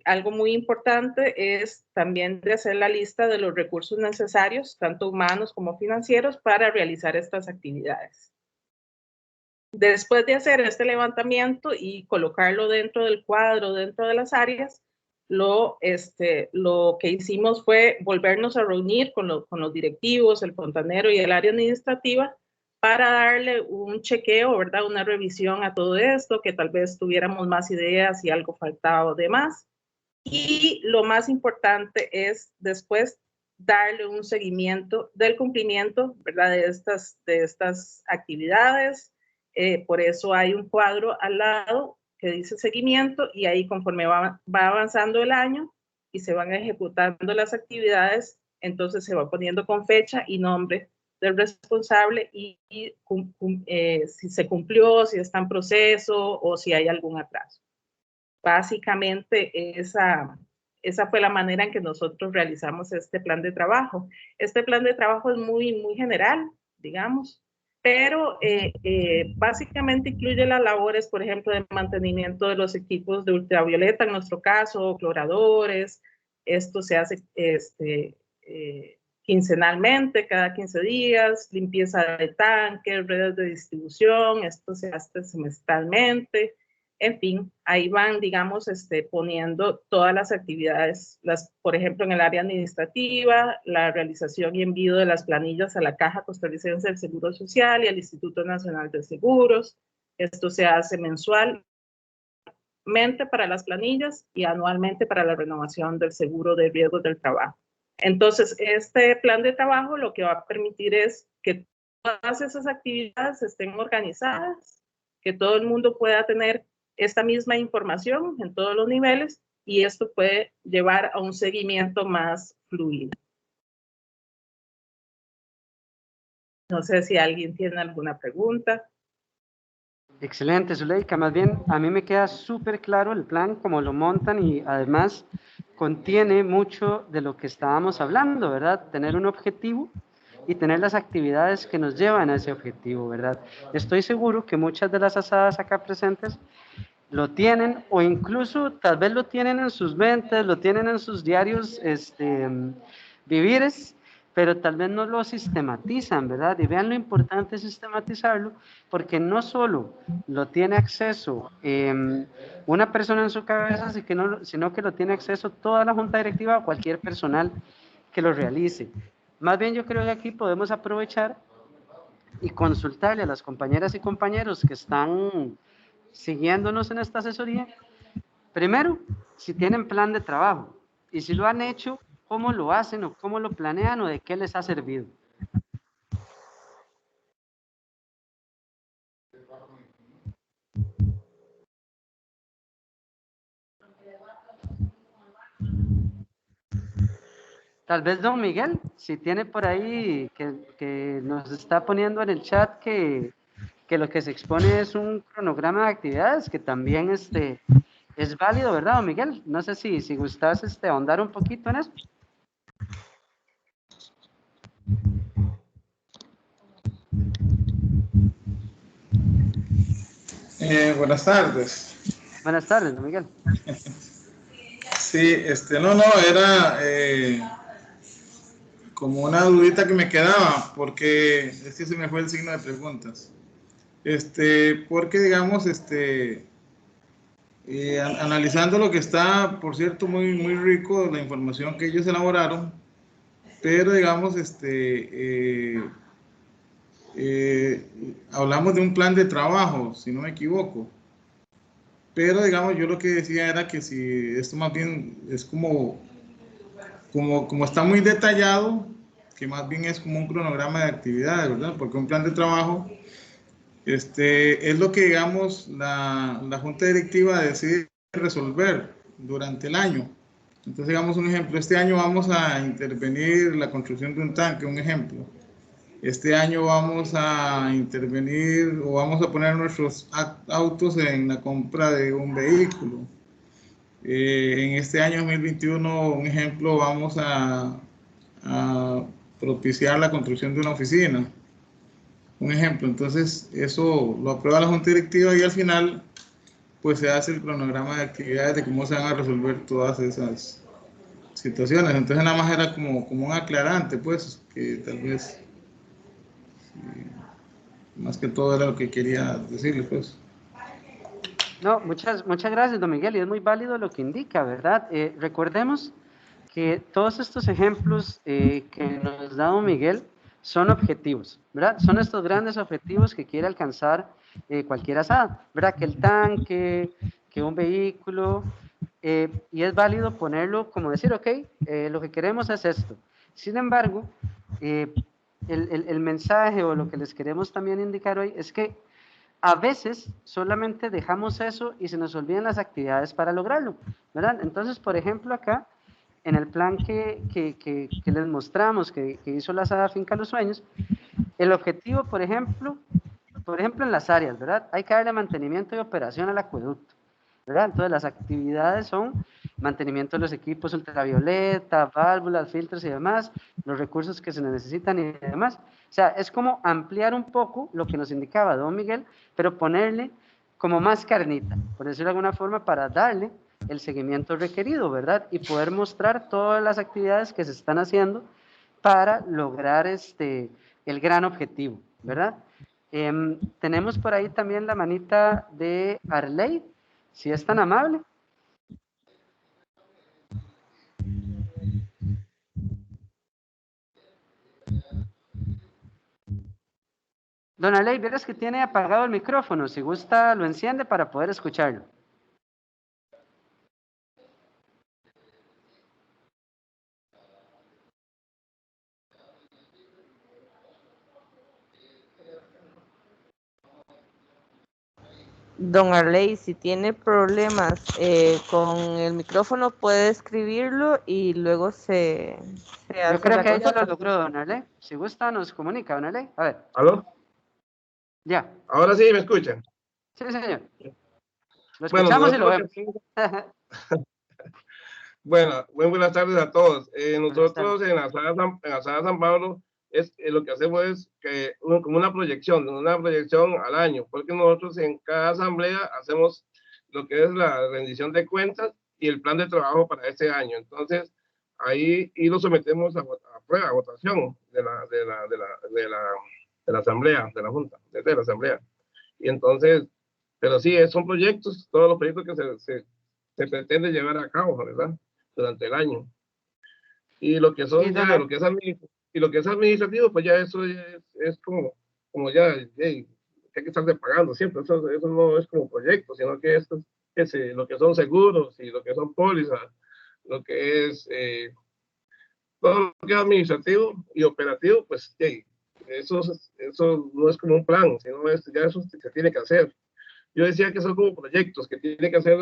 algo muy importante es también de hacer la lista de los recursos necesarios, tanto humanos como financieros, para realizar estas actividades. Después de hacer este levantamiento y colocarlo dentro del cuadro, dentro de las áreas, lo que hicimos fue volvernos a reunir con los directivos, el fontanero y el área administrativa para darle un chequeo, ¿verdad? Una revisión a todo esto, que tal vez tuviéramos más ideas y algo faltaba o demás. Y lo más importante es después darle un seguimiento del cumplimiento, ¿verdad? De estas actividades. Por eso hay un cuadro al lado que dice seguimiento, y ahí conforme va avanzando el año y se van ejecutando las actividades, entonces se va poniendo con fecha y nombre del responsable y si se cumplió, si está en proceso o si hay algún atraso. Básicamente esa fue la manera en que nosotros realizamos este plan de trabajo. Este plan de trabajo es muy general, digamos, pero básicamente incluye las labores, por ejemplo, de mantenimiento de los equipos de ultravioleta, en nuestro caso, cloradores. Esto se hace quincenalmente, cada 15 días, limpieza de tanques, redes de distribución, esto se hace semestralmente. En fin, ahí van, digamos, poniendo todas las actividades, por ejemplo, en el área administrativa, la realización y envío de las planillas a la Caja Costarricense del Seguro Social y al Instituto Nacional de Seguros. Esto se hace mensualmente para las planillas y anualmente para la renovación del seguro de riesgos del trabajo. Entonces, este plan de trabajo lo que va a permitir es que todas esas actividades estén organizadas, que todo el mundo pueda tener esta misma información en todos los niveles y esto puede llevar a un seguimiento más fluido. No sé si alguien tiene alguna pregunta. Excelente, Zuleika. Más bien, a mí me queda súper claro el plan, cómo lo montan y además contiene mucho de lo que estábamos hablando, ¿verdad? Tener un objetivo y tener las actividades que nos llevan a ese objetivo, ¿verdad? Estoy seguro que muchas de las asadas acá presentes lo tienen o incluso tal vez lo tienen en sus mentes, lo tienen en sus diarios vivires, pero tal vez no lo sistematizan, ¿verdad? Y vean lo importante es sistematizarlo, porque no solo lo tiene acceso una persona en su cabeza, sino que lo tiene acceso toda la junta directiva o cualquier personal que lo realice. Más bien yo creo que aquí podemos aprovechar y consultarle a las compañeras y compañeros que están siguiéndonos en esta asesoría, primero, si tienen plan de trabajo y si lo han hecho, cómo lo hacen o cómo lo planean o de qué les ha servido. Tal vez don Miguel, si tiene por ahí que nos está poniendo en el chat que lo que se expone es un cronograma de actividades que también es válido, ¿verdad, don Miguel? No sé si gustas ahondar un poquito en eso. Buenas tardes. Buenas tardes, don Miguel. Sí, no, era como una dudita que me quedaba, porque es que se me fue el signo de preguntas. Porque digamos, analizando lo que está, por cierto, muy rico, la información que ellos elaboraron, pero digamos, hablamos de un plan de trabajo, si no me equivoco. Pero digamos, yo lo que decía era que si esto más bien es como está muy detallado, que más bien es como un cronograma de actividades, ¿verdad? Porque un plan de trabajo es lo que, digamos, la junta directiva decide resolver durante el año. Entonces, digamos un ejemplo, este año vamos a intervenir la construcción de un tanque, un ejemplo. Este año vamos a intervenir o vamos a poner nuestros autos en la compra de un vehículo. En este año 2021, un ejemplo, vamos a propiciar la construcción de una oficina. Un ejemplo, entonces eso lo aprueba la junta directiva y al final pues se hace el cronograma de actividades de cómo se van a resolver todas esas situaciones. Entonces nada más era como un aclarante, pues, que tal vez más que todo era lo que quería decirle, pues. No, muchas gracias, don Miguel, y es muy válido lo que indica, ¿verdad? Recordemos que todos estos ejemplos que nos da don Miguel son objetivos, ¿verdad? Son estos grandes objetivos que quiere alcanzar cualquier asada, ¿verdad? Que el tanque, que un vehículo, y es válido ponerlo como decir, ok, lo que queremos es esto. Sin embargo, el mensaje o lo que les queremos también indicar hoy es que a veces solamente dejamos eso y se nos olvidan las actividades para lograrlo, ¿verdad? Entonces, por ejemplo, acá, en el plan que les mostramos, que hizo la Asada Finca Los Sueños, el objetivo, por ejemplo, en las áreas, ¿verdad? Hay que darle mantenimiento y operación al acueducto, ¿verdad? Entonces, las actividades son mantenimiento de los equipos ultravioleta, válvulas, filtros y demás, los recursos que se necesitan y demás. O sea, es como ampliar un poco lo que nos indicaba don Miguel, pero ponerle como más carnita, por decirlo de alguna forma, para darle el seguimiento requerido, ¿verdad? Y poder mostrar todas las actividades que se están haciendo para lograr el gran objetivo, ¿verdad? Tenemos por ahí también la manita de Arley, si es tan amable. Don Arley, verás que tiene apagado el micrófono, si gusta lo enciende para poder escucharlo. Don Arley, si tiene problemas con el micrófono, puede escribirlo y luego se Yo hace creo la que ella cosa. lo logró, don Arley. Si gusta, nos comunica, don Arley. A ver, ¿Aló? ya. Ahora sí, ¿me escuchan? Sí, señor. Lo Bueno, escuchamos y lo nosotros vemos. Bueno, muy buenas tardes a todos. Nosotros tardes. en la sala San Pablo lo que hacemos es que como una proyección al año, porque nosotros en cada asamblea hacemos lo que es la rendición de cuentas y el plan de trabajo para este año. Entonces, ahí y lo sometemos a prueba, a votación de la asamblea, de la junta, de la asamblea. Y entonces, pero sí, son proyectos, todos los proyectos que se pretende llevar a cabo, ¿verdad? Durante el año. Y lo que son ya, lo que es administrativo, pues ya eso es como ya, hay que estar pagando siempre. Eso no es como proyecto, sino que esto es lo que son seguros y lo que son pólizas, lo que es todo lo que es administrativo y operativo, pues eso no es como un plan, sino ya eso se tiene que hacer. Yo decía que son como proyectos que tienen que hacer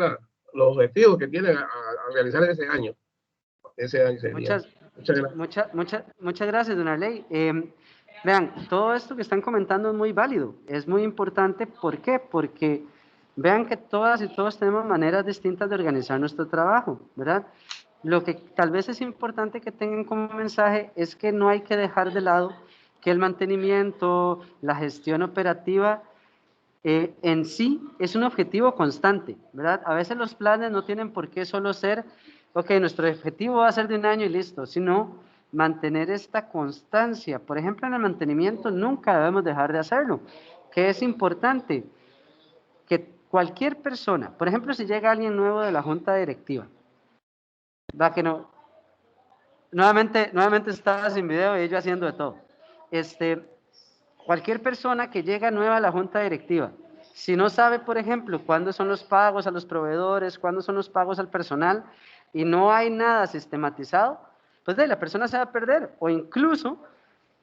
los objetivos que tienen a realizar en ese año. Ese año sería. Muchas gracias, don Arley. Vean, todo esto que están comentando es muy válido, es muy importante. ¿Por qué? Porque vean que todas y todos tenemos maneras distintas de organizar nuestro trabajo, ¿verdad? Lo que tal vez es importante que tengan como mensaje es que no hay que dejar de lado que el mantenimiento, la gestión operativa en sí es un objetivo constante, ¿verdad? A veces los planes no tienen por qué solo ser, ok, nuestro objetivo va a ser de un año y listo, sino mantener esta constancia. Por ejemplo, en el mantenimiento nunca debemos dejar de hacerlo, que es importante que cualquier persona, por ejemplo, si llega alguien nuevo de la junta directiva, va que no, nuevamente estaba sin video y yo haciendo de todo. Cualquier persona que llega nueva a la junta directiva, si no sabe, por ejemplo, cuándo son los pagos a los proveedores, cuándo son los pagos al personal, y no hay nada sistematizado, pues la persona se va a perder, o incluso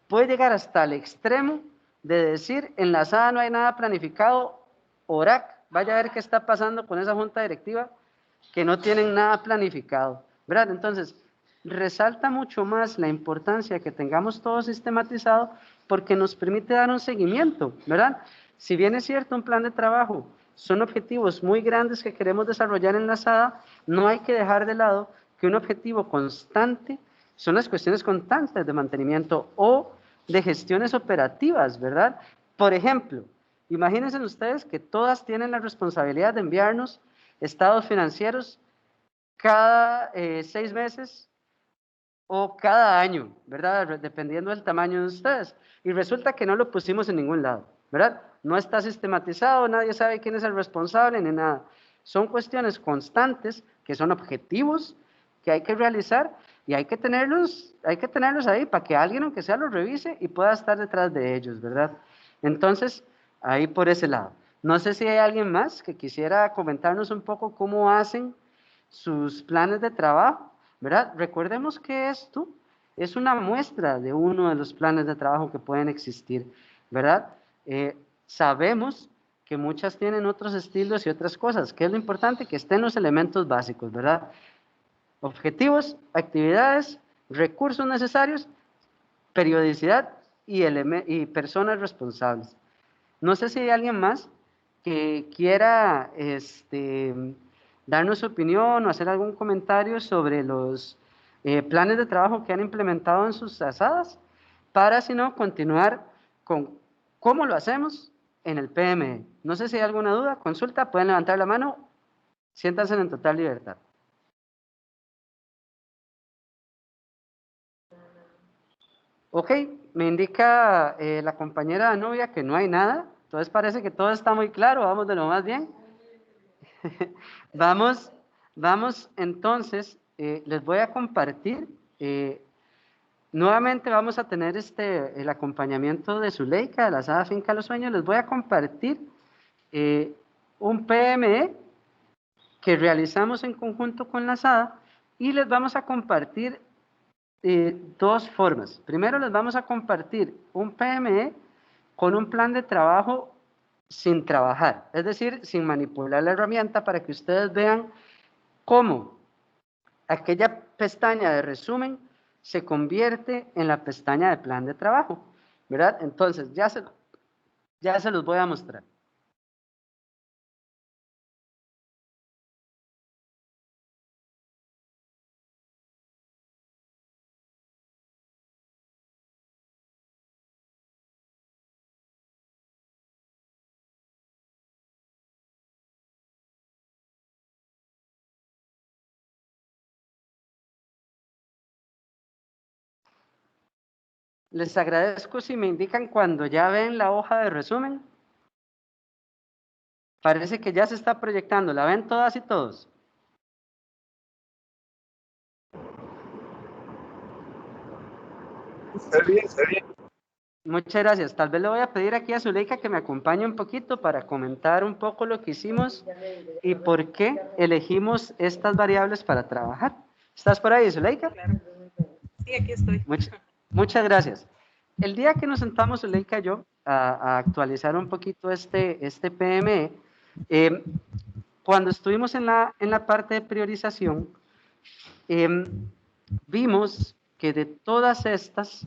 puede llegar hasta el extremo de decir, en la sala no hay nada planificado, ORAC, vaya a ver qué está pasando con esa junta directiva, que no tienen nada planificado, ¿verdad? Entonces, resalta mucho más la importancia que tengamos todo sistematizado porque nos permite dar un seguimiento, ¿verdad? Si bien es cierto un plan de trabajo, son objetivos muy grandes que queremos desarrollar en la SADA, no hay que dejar de lado que un objetivo constante son las cuestiones constantes de mantenimiento o de gestiones operativas, ¿verdad? Por ejemplo, imagínense ustedes que todas tienen la responsabilidad de enviarnos estados financieros cada 6 meses o cada año, ¿verdad? Dependiendo del tamaño de ustedes. Y resulta que no lo pusimos en ningún lado, ¿verdad? No está sistematizado, nadie sabe quién es el responsable ni nada. Son cuestiones constantes que son objetivos que hay que realizar y hay que tenerlos ahí para que alguien, aunque sea, los revise y pueda estar detrás de ellos, ¿verdad? Entonces, ahí por ese lado. No sé si hay alguien más que quisiera comentarnos un poco cómo hacen sus planes de trabajo, ¿verdad? Recordemos que esto es una muestra de uno de los planes de trabajo que pueden existir, ¿verdad? Sabemos que muchas tienen otros estilos y otras cosas. ¿Qué es lo importante? Que estén los elementos básicos, ¿verdad? Objetivos, actividades, recursos necesarios, periodicidad y personas responsables. No sé si hay alguien más que quiera darnos su opinión o hacer algún comentario sobre los planes de trabajo que han implementado en sus asadas, para si no continuar con cómo lo hacemos en el PME. No sé si hay alguna duda, consulta, pueden levantar la mano, siéntanse en total libertad. Ok, me indica la compañera Danubia que no hay nada, entonces parece que todo está muy claro, vamos de lo más bien. Vamos entonces, les voy a compartir, nuevamente vamos a tener el acompañamiento de Zuleika, de la asada Finca Los Sueños. Les voy a compartir un PME que realizamos en conjunto con la asada, y les vamos a compartir dos formas. Primero les vamos a compartir un PME con un plan de trabajo sin trabajar, es decir, sin manipular la herramienta, para que ustedes vean cómo aquella pestaña de resumen se convierte en la pestaña de plan de trabajo, ¿verdad? Entonces, ya se los voy a mostrar. Les agradezco si me indican cuando ya ven la hoja de resumen. Parece que ya se está proyectando. ¿La ven todas y todos? Está bien, está bien. Muchas gracias. Tal vez le voy a pedir aquí a Zuleika que me acompañe un poquito para comentar un poco lo que hicimos y por qué elegimos estas variables para trabajar. ¿Estás por ahí, Zuleika? Claro. Sí, aquí estoy. Muchas gracias. El día que nos sentamos, Zuleika y yo, a actualizar un poquito este PME, cuando estuvimos en la parte de priorización, vimos que de todas estas,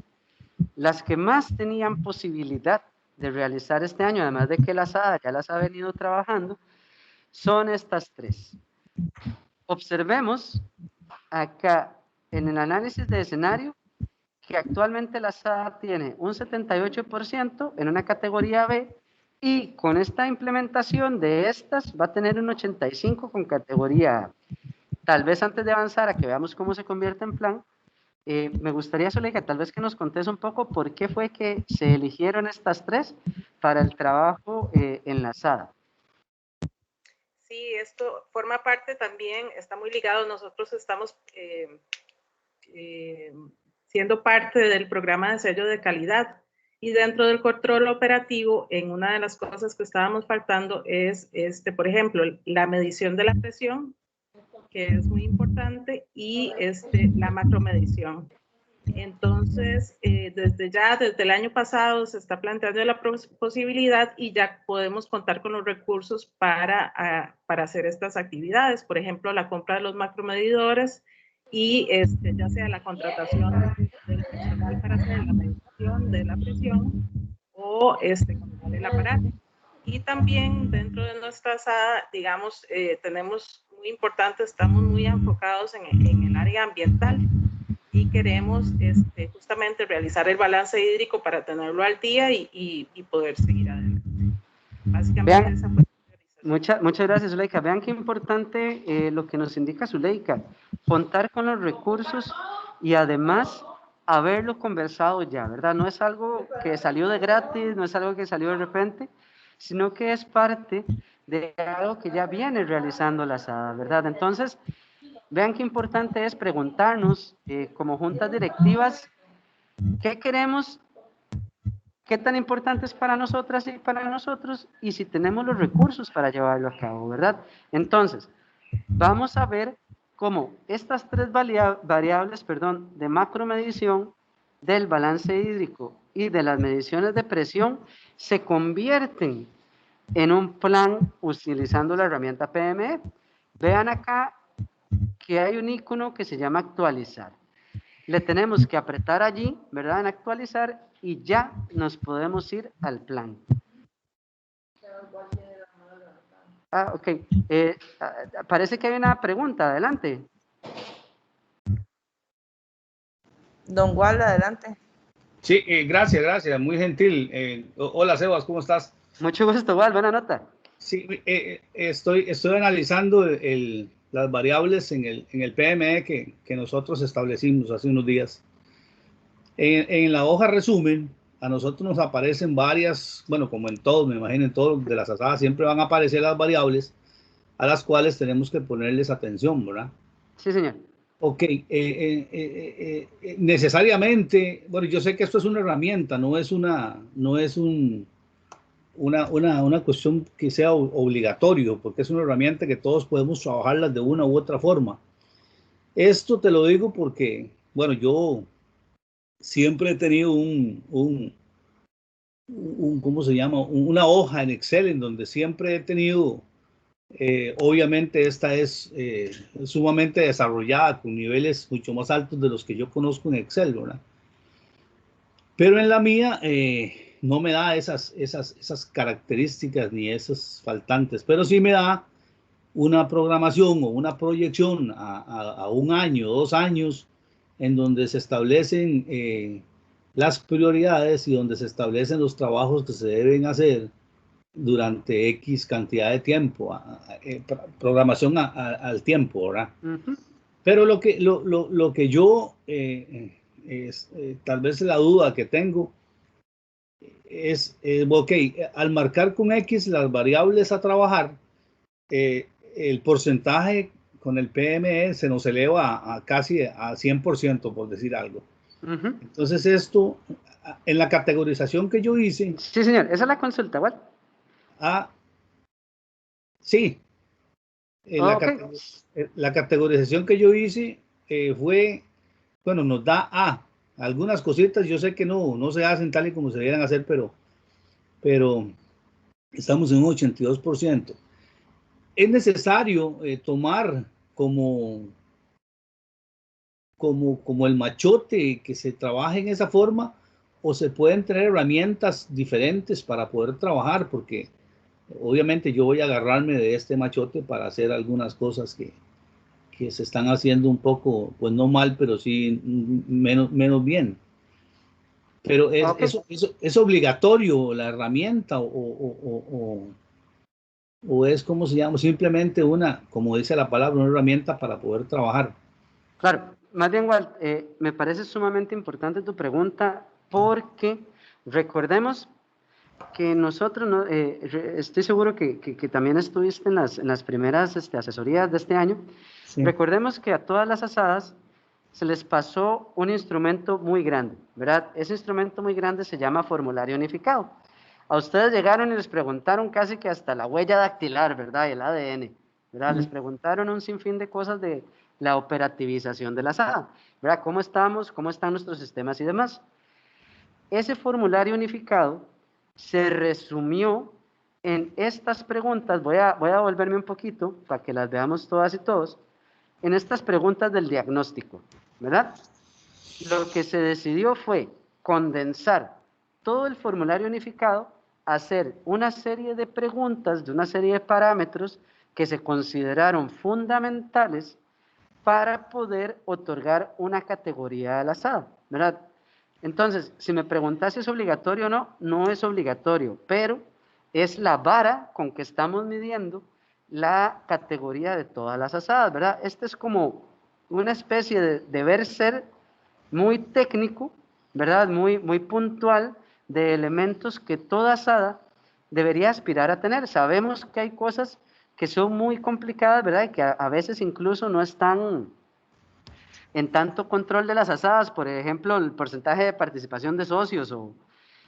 las que más tenían posibilidad de realizar este año, además de que la asada ya las ha venido trabajando, son estas tres. Observemos acá en el análisis de escenario que actualmente la asada tiene un 78% en una categoría B, y con esta implementación de estas va a tener un 85% con categoría A. Tal vez antes de avanzar a que veamos cómo se convierte en plan, me gustaría, Zuleika, tal vez que nos contes un poco por qué fue que se eligieron estas tres para el trabajo en la asada. Sí, esto forma parte también, está muy ligado. Nosotros estamos siendo parte del programa de sello de calidad, y dentro del control operativo, en una de las cosas que estábamos faltando es, por ejemplo, la medición de la presión, que es muy importante, y la macromedición. Entonces, desde el año pasado se está planteando la posibilidad, y ya podemos contar con los recursos para hacer estas actividades. Por ejemplo, la compra de los macromedidores y ya sea la contratación del personal para hacer la medición de la presión o comprar el aparato. Y también dentro de nuestra asada, digamos, tenemos muy importante, estamos muy enfocados en el área ambiental, y queremos justamente realizar el balance hídrico para tenerlo al día y poder seguir adelante. Básicamente Vean, esa fue muchas gracias, Zuleika. Vean qué importante lo que nos indica Zuleika, contar con los recursos y además haberlo conversado ya, ¿verdad? No es algo que salió de gratis, no es algo que salió de repente, sino que es parte de algo que ya viene realizando la asada, ¿verdad? Entonces, vean qué importante es preguntarnos como juntas directivas qué queremos, qué tan importante es para nosotras y para nosotros, y si tenemos los recursos para llevarlo a cabo, ¿verdad? Entonces, vamos a ver cómo estas tres variables, de macromedición, del balance hídrico y de las mediciones de presión se convierten en un plan utilizando la herramienta PME. Vean acá que hay un icono que se llama actualizar. Le tenemos que apretar allí, ¿verdad? En actualizar, y ya nos podemos ir al plan. Ok. Parece que hay una pregunta. Adelante. Don Wal, adelante. Sí, gracias, muy gentil. Hola, Sebas, ¿cómo estás? Mucho gusto, Val, buena nota. Sí, estoy analizando las variables en el PME que nosotros establecimos hace unos días. En la hoja resumen, a nosotros nos aparecen varias, bueno, como en todos, me imagino en todos de las asadas, siempre van a aparecer las variables a las cuales tenemos que ponerles atención, ¿verdad? Sí, señor. Ok, necesariamente, bueno, yo sé que esto es una herramienta, no es una cuestión que sea obligatorio, porque es una herramienta que todos podemos trabajarlas de una u otra forma. Esto te lo digo porque, bueno, yo siempre he tenido ¿cómo se llama? Una hoja en Excel en donde siempre he tenido, obviamente esta es sumamente desarrollada con niveles mucho más altos de los que yo conozco en Excel, ¿verdad? Pero en la mía no me da esas características ni esos faltantes, pero sí me da una programación o una proyección a 1 año, 2 años, en donde se establecen las prioridades y donde se establecen los trabajos que se deben hacer durante X cantidad de tiempo, programación al tiempo, ¿verdad? Pero lo que yo, tal vez la duda que tengo es, ok, al marcar con X las variables a trabajar, el porcentaje con el PME se nos eleva a casi a 100%, por decir algo. Entonces esto, en la categorización que yo hice... Sí, señor, esa es la consulta, ¿cuál? Sí. La categorización que yo hice fue, bueno, nos da algunas cositas, yo sé que no se hacen tal y como se debieran hacer, pero estamos en un 82%. Es necesario tomar como el machote que se trabaje en esa forma, o se pueden tener herramientas diferentes para poder trabajar, porque obviamente yo voy a agarrarme de este machote para hacer algunas cosas que se están haciendo un poco, pues no mal, pero sí menos bien. Pero es obligatorio la herramienta o es, como se llama, simplemente como dice la palabra, una herramienta para poder trabajar. Claro, más bien, Walt, me parece sumamente importante tu pregunta, porque recordemos que nosotros, estoy seguro que también estuviste en las primeras asesorías de este año. Sí. Recordemos que a todas las asadas se les pasó un instrumento muy grande, ¿verdad? Ese instrumento muy grande se llama formulario unificado. A ustedes llegaron y les preguntaron casi que hasta la huella dactilar, ¿verdad? Y el ADN, ¿verdad? Les preguntaron un sinfín de cosas de la operativización de la asada, ¿verdad? ¿Cómo estamos? ¿Cómo están nuestros sistemas y demás? Ese formulario unificado se resumió en estas preguntas. Voy a volverme un poquito para que las veamos todas y todos. En estas preguntas del diagnóstico, ¿verdad? Lo que se decidió fue condensar todo el formulario unificado, hacer una serie de preguntas de una serie de parámetros que se consideraron fundamentales para poder otorgar una categoría al asado, ¿verdad? Entonces, si me preguntas si es obligatorio o no, no es obligatorio, pero es la vara con que estamos midiendo la categoría de todas las asadas, ¿verdad? Este es como una especie de deber ser muy técnico, ¿verdad? Muy puntual de elementos que toda asada debería aspirar a tener. Sabemos que hay cosas que son muy complicadas, ¿verdad? Y que a veces incluso no están en tanto control de las asadas, por ejemplo, el porcentaje de participación de socios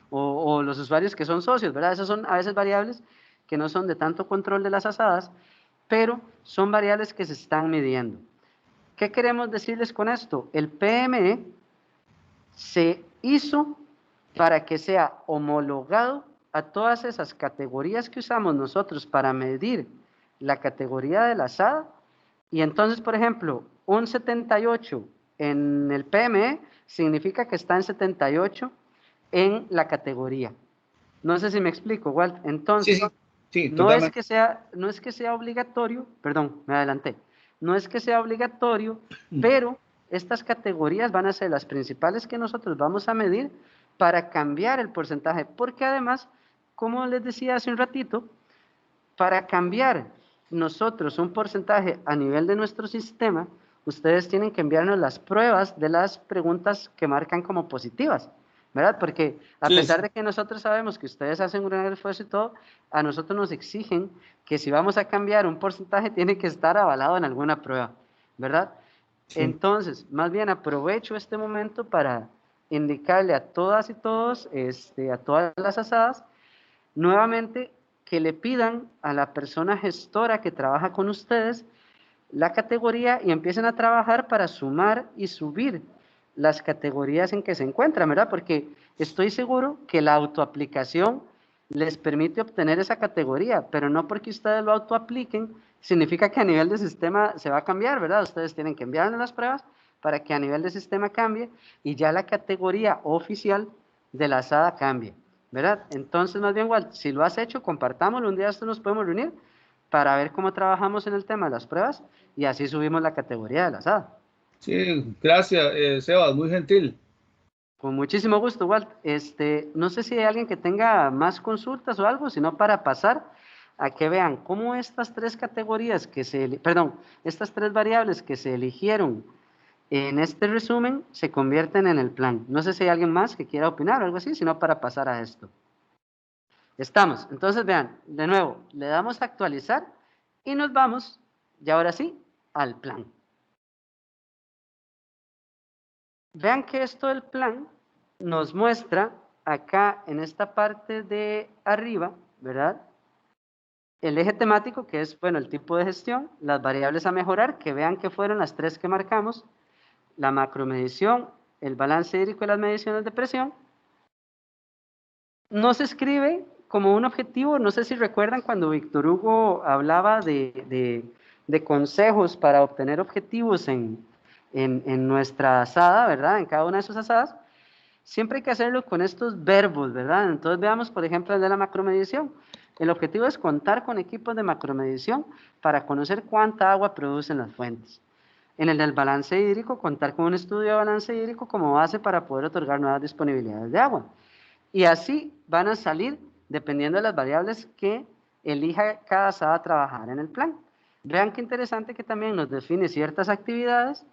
o los usuarios que son socios, ¿verdad? Esas son a veces variables que no son de tanto control de las asadas, pero son variables que se están midiendo. ¿Qué queremos decirles con esto? El PME se hizo para que sea homologado a todas esas categorías que usamos nosotros para medir la categoría de la asada. Y entonces, por ejemplo, un 78 en el PME significa que está en 78 en la categoría. No sé si me explico, Walt. Entonces, Sí, No es totalmente. no es que sea obligatorio, perdón, me adelanté, no es que sea obligatorio, pero estas categorías van a ser las principales que nosotros vamos a medir para cambiar el porcentaje, porque además, como les decía hace un ratito, para cambiar nosotros un porcentaje a nivel de nuestro sistema, ustedes tienen que enviarnos las pruebas de las preguntas que marcan como positivas, ¿verdad? Porque a Sí, pesar sí. de que nosotros sabemos que ustedes hacen un gran esfuerzo y todo, a nosotros nos exigen que si vamos a cambiar un porcentaje tiene que estar avalado en alguna prueba, ¿verdad? Sí. Entonces, más bien aprovecho este momento para indicarle a todas y todos, a todas las asadas, nuevamente que le pidan a la persona gestora que trabaja con ustedes la categoría y empiecen a trabajar para sumar y subir las categorías en que se encuentran, ¿verdad? Porque estoy seguro que la autoaplicación les permite obtener esa categoría, pero no porque ustedes lo autoapliquen significa que a nivel de sistema se va a cambiar, ¿verdad? Ustedes tienen que enviarnos las pruebas para que a nivel de sistema cambie y ya la categoría oficial de la asada cambie, ¿verdad? Entonces, más bien, Walt, si lo has hecho, compartámoslo, un día esto nos podemos reunir para ver cómo trabajamos en el tema de las pruebas y así subimos la categoría de la asada. Sí, gracias, Sebas, muy gentil. Con muchísimo gusto, Walt. No sé si hay alguien que tenga más consultas o algo, sino para pasar a que vean cómo estas tres categorías estas tres variables que se eligieron en este resumen se convierten en el plan. No sé si hay alguien más que quiera opinar o algo así, sino para pasar a esto. Estamos. Entonces, vean, de nuevo, le damos a actualizar y nos vamos, y ahora sí, al plan. Vean que esto del plan nos muestra acá en esta parte de arriba, ¿verdad? El eje temático, que es, bueno, el tipo de gestión, las variables a mejorar, que vean que fueron las tres que marcamos, la macromedición, el balance hídrico y las mediciones de presión. No se escribe como un objetivo, no sé si recuerdan cuando Víctor Hugo hablaba de consejos para obtener objetivos en nuestra asada, ¿verdad? En cada una de sus asadas. Siempre hay que hacerlo con estos verbos, ¿verdad? Entonces veamos, por ejemplo, el de la macromedición. El objetivo es contar con equipos de macromedición para conocer cuánta agua producen las fuentes. En el del balance hídrico, contar con un estudio de balance hídrico como base para poder otorgar nuevas disponibilidades de agua. Y así van a salir dependiendo de las variables que elija cada asada a trabajar en el plan. Vean qué interesante que también nos define ciertas actividades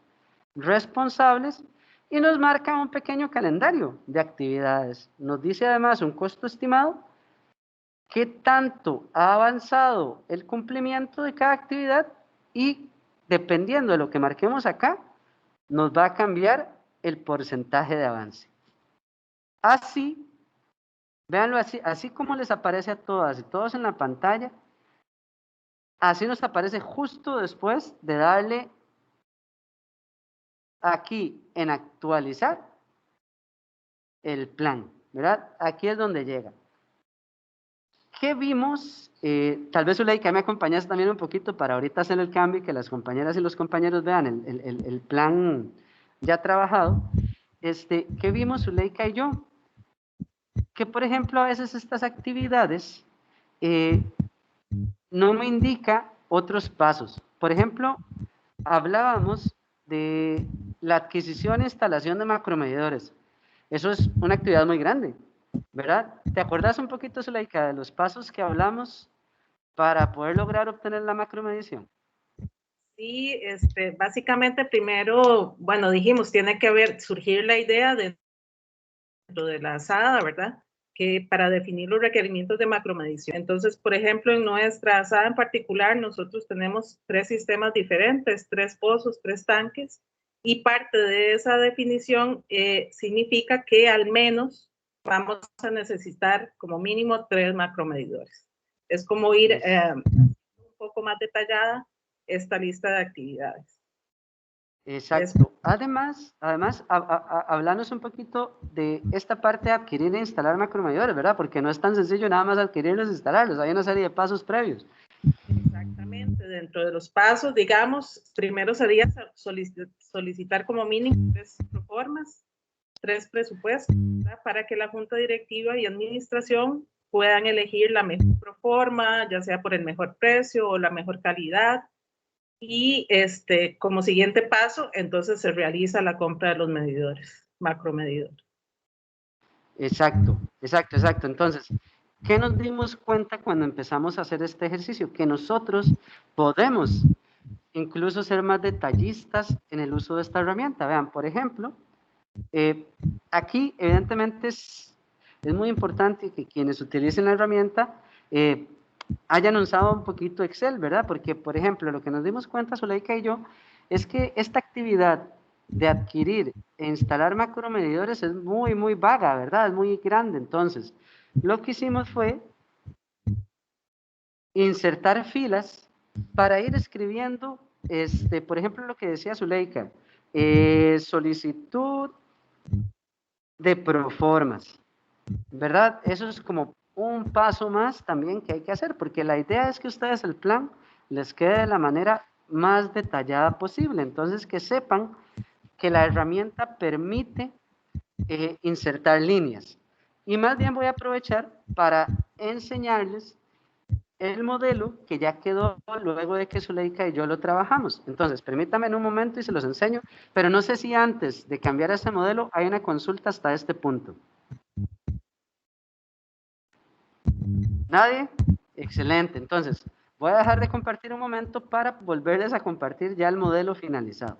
responsables y nos marca un pequeño calendario de actividades. Nos dice además un costo estimado, qué tanto ha avanzado el cumplimiento de cada actividad y dependiendo de lo que marquemos acá, nos va a cambiar el porcentaje de avance. Así, véanlo así, así como les aparece a todas y todos en la pantalla, así nos aparece justo después de darle aquí en actualizar el plan, ¿verdad? Aquí es donde llega. ¿Qué vimos? Tal vez Zuleika me acompañase también un poquito para ahorita hacer el cambio y que las compañeras y los compañeros vean el plan ya trabajado. ¿Qué vimos Zuleika y yo? Que por ejemplo a veces estas actividades no me indica otros pasos. Por ejemplo, hablábamos de la adquisición e instalación de macromedidores. Eso es una actividad muy grande, ¿verdad? ¿Te acuerdas un poquito, Zuleika, de los pasos que hablamos para poder lograr obtener la macromedición? Sí, básicamente primero, bueno, dijimos, tiene que surgir la idea dentro de la asada, ¿verdad? Que para definir los requerimientos de macromedición. Entonces, por ejemplo, en nuestra asada en particular, nosotros tenemos 3 sistemas diferentes, 3 pozos, 3 tanques, y parte de esa definición significa que al menos vamos a necesitar como mínimo 3 macromedidores. Es como ir un poco más detallada esta lista de actividades. Exacto. Además, hablarnos un poquito de esta parte de adquirir e instalar macromedidores, ¿verdad? Porque no es tan sencillo nada más adquirirlos e instalarlos, hay una serie de pasos previos. Exactamente, dentro de los pasos, digamos, primero sería solicitar como mínimo 3 proformas, 3 presupuestos, ¿verdad? Para que la Junta Directiva y Administración puedan elegir la mejor proforma, ya sea por el mejor precio o la mejor calidad. Y como siguiente paso, entonces se realiza la compra de los medidores, macromedidores. Exacto, exacto, exacto. Entonces, ¿qué nos dimos cuenta cuando empezamos a hacer este ejercicio? Que nosotros podemos incluso ser más detallistas en el uso de esta herramienta. Vean, por ejemplo, aquí evidentemente es muy importante que quienes utilicen la herramienta hayan usado un poquito Excel, ¿verdad? Porque, por ejemplo, lo que nos dimos cuenta, Zuleika y yo, es que esta actividad de adquirir e instalar macromedidores es muy, muy vaga, ¿verdad? Es muy grande. Entonces, lo que hicimos fue insertar filas para ir escribiendo, por ejemplo, lo que decía Zuleika, solicitud de proformas, ¿verdad? Eso es como un paso más también que hay que hacer, porque la idea es que ustedes el plan les quede de la manera más detallada posible. Entonces, que sepan que la herramienta permite insertar líneas. Y más bien voy a aprovechar para enseñarles el modelo que ya quedó luego de que Zuleika y yo lo trabajamos. Entonces, permítanme en un momento y se los enseño, pero no sé si antes de cambiar ese modelo hay una consulta hasta este punto. ¿Nadie? Excelente. Entonces, voy a dejar de compartir un momento para volverles a compartir ya el modelo finalizado.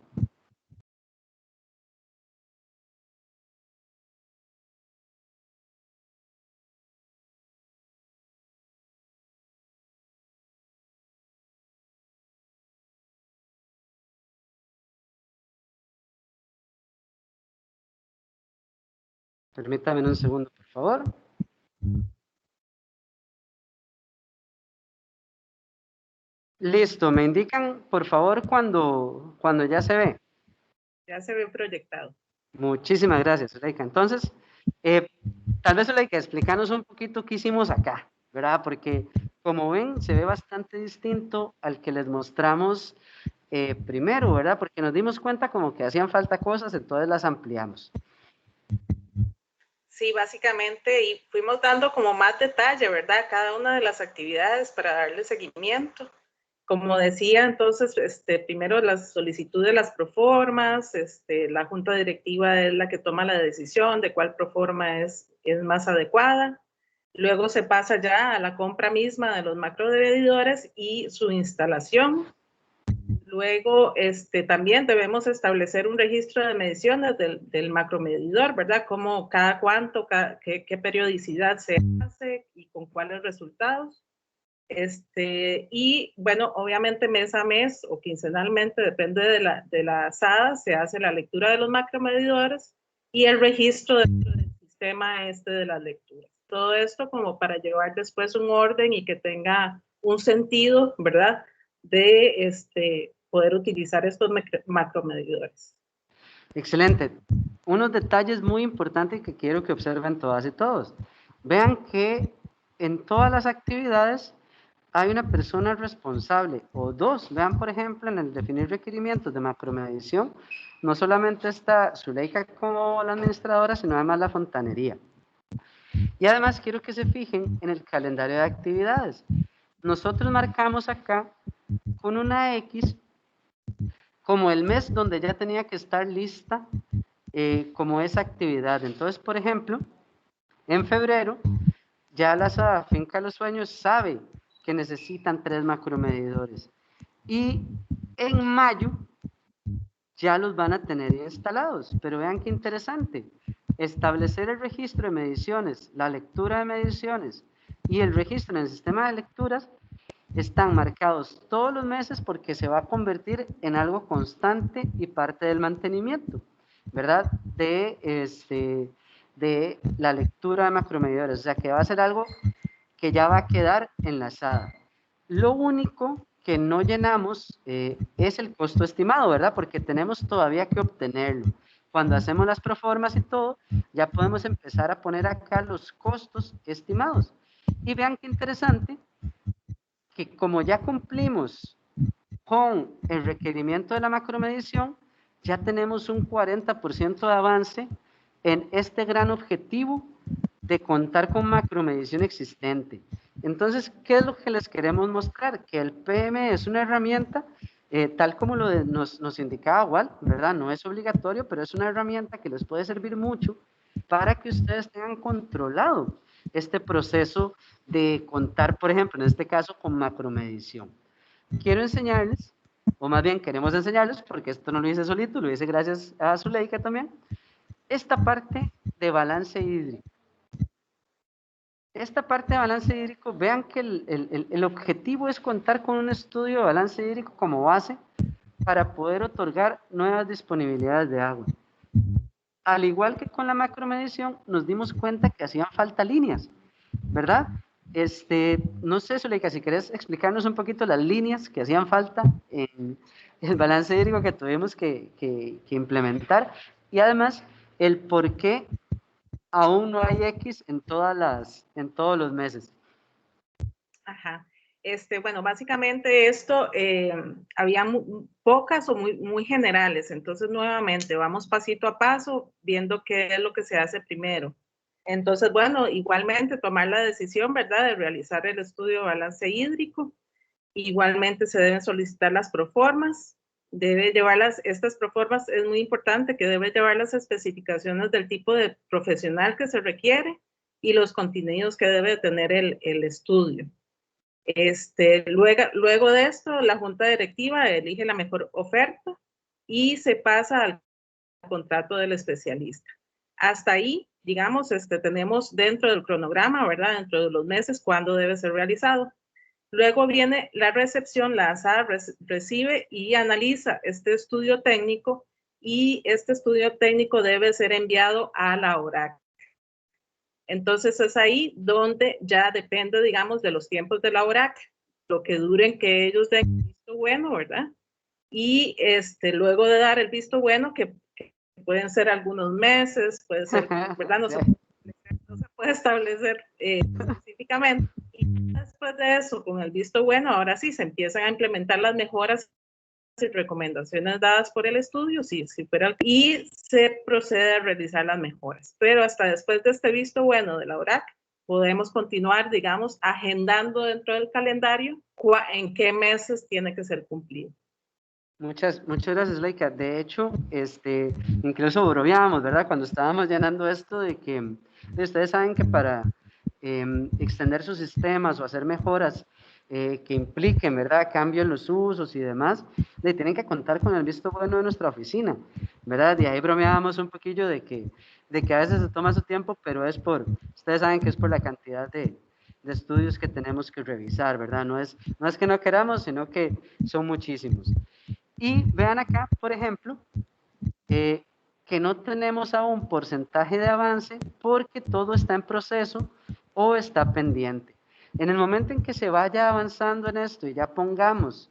Permítame un segundo, por favor. Listo, me indican, por favor, cuando ya se ve. Ya se ve proyectado. Muchísimas gracias, Zuleika. Entonces, tal vez, Zuleika, explícanos un poquito qué hicimos acá, ¿verdad? Porque, como ven, se ve bastante distinto al que les mostramos primero, ¿verdad? Porque nos dimos cuenta como que hacían falta cosas, entonces las ampliamos. Sí, básicamente, y fuimos dando como más detalle, ¿verdad? Cada una de las actividades para darle seguimiento. Como decía, entonces, primero la solicitud de las proformas, la junta directiva es la que toma la decisión de cuál proforma es más adecuada. Luego se pasa ya a la compra misma de los macromedidores y su instalación. Luego, también debemos establecer un registro de mediciones del macromedidor, ¿verdad? Como cada cuánto, qué periodicidad se hace y con cuáles resultados. Y bueno, obviamente mes a mes o quincenalmente, depende de la SADA, se hace la lectura de los macromedidores y el registro dentro del sistema de las lecturas. Todo esto como para llevar después un orden y que tenga un sentido, ¿verdad? De poder utilizar estos macromedidores. Excelente. Unos detalles muy importantes que quiero que observen todas y todos. Vean que en todas las actividades hay una persona responsable o dos. Vean, por ejemplo, en el definir requerimientos de macromedición, no solamente está Zuleika como la administradora, sino además la fontanería. Y además quiero que se fijen en el calendario de actividades. Nosotros marcamos acá con una X como el mes donde ya tenía que estar lista como esa actividad. Entonces, por ejemplo, en febrero ya la Finca Los Sueños sabe que necesitan 3 macromedidores y en mayo ya los van a tener instalados. Pero vean qué interesante, establecer el registro de mediciones, la lectura de mediciones y el registro en el sistema de lecturas están marcados todos los meses porque se va a convertir en algo constante y parte del mantenimiento, ¿verdad? De la lectura de macromedidores, o sea que va a ser algo que ya va a quedar enlazada. Lo único que no llenamos es el costo estimado, ¿verdad? Porque tenemos todavía que obtenerlo. Cuando hacemos las proformas y todo, ya podemos empezar a poner acá los costos estimados. Y vean qué interesante, que como ya cumplimos con el requerimiento de la macromedición, ya tenemos un 40% de avance en este gran objetivo de contar con macromedición existente. Entonces, ¿qué es lo que les queremos mostrar? Que el PM es una herramienta, tal como nos indicaba Walt, ¿verdad? No es obligatorio, pero es una herramienta que les puede servir mucho para que ustedes tengan controlado este proceso de contar, por ejemplo, en este caso, con macromedición. Quiero enseñarles, o más bien queremos enseñarles, porque esto no lo hice solito, lo hice gracias a Zuleika también, esta parte de balance hídrico. Esta parte de balance hídrico, vean que el objetivo es contar con un estudio de balance hídrico como base para poder otorgar nuevas disponibilidades de agua. Al igual que con la macromedición, nos dimos cuenta que hacían falta líneas, ¿verdad? No sé, Zuleika, si querés explicarnos un poquito las líneas que hacían falta en el balance hídrico que tuvimos que implementar, y además el por qué aún no hay X en todos los meses. Ajá. Bueno, básicamente esto, había pocas o muy generales, entonces nuevamente vamos pasito a paso viendo qué es lo que se hace primero. Entonces, bueno, igualmente tomar la decisión, ¿verdad?, de realizar el estudio de balance hídrico. Igualmente se deben solicitar las proformas, debe llevarlas, estas proformas es muy importante que debe llevar las especificaciones del tipo de profesional que se requiere y los contenidos que debe tener el estudio. Luego de esto, la junta directiva elige la mejor oferta y se pasa al contrato del especialista. Hasta ahí, digamos, tenemos dentro del cronograma, ¿verdad?, dentro de los meses, cuándo debe ser realizado. Luego viene la recepción, la ASAD recibe y analiza este estudio técnico y este estudio técnico debe ser enviado a la ORAC. Entonces es ahí donde ya depende, digamos, de los tiempos de la ORAC, lo que duren que ellos den el visto bueno, ¿verdad? Y luego de dar el visto bueno, que pueden ser algunos meses, puede ser, ¿verdad? No se puede establecer específicamente. Y después de eso, con el visto bueno, ahora sí se empiezan a implementar las mejoras y recomendaciones dadas por el estudio, y se procede a realizar las mejoras. Pero hasta después de este visto bueno de la ORAC, podemos continuar, digamos, agendando dentro del calendario en qué meses tiene que ser cumplido. Muchas gracias, Leica. De hecho, incluso bromeábamos, ¿verdad? Cuando estábamos llenando esto de que ustedes saben que para extender sus sistemas o hacer mejoras que impliquen, ¿verdad?, cambio en los usos y demás, tienen que contar con el visto bueno de nuestra oficina, ¿verdad? Y ahí bromeábamos un poquillo de que a veces se toma su tiempo, pero ustedes saben que es por la cantidad de estudios que tenemos que revisar, ¿verdad? No es que no queramos, sino que son muchísimos. Y vean acá, por ejemplo, que no tenemos aún porcentaje de avance porque todo está en proceso o está pendiente. En el momento en que se vaya avanzando en esto y ya pongamos,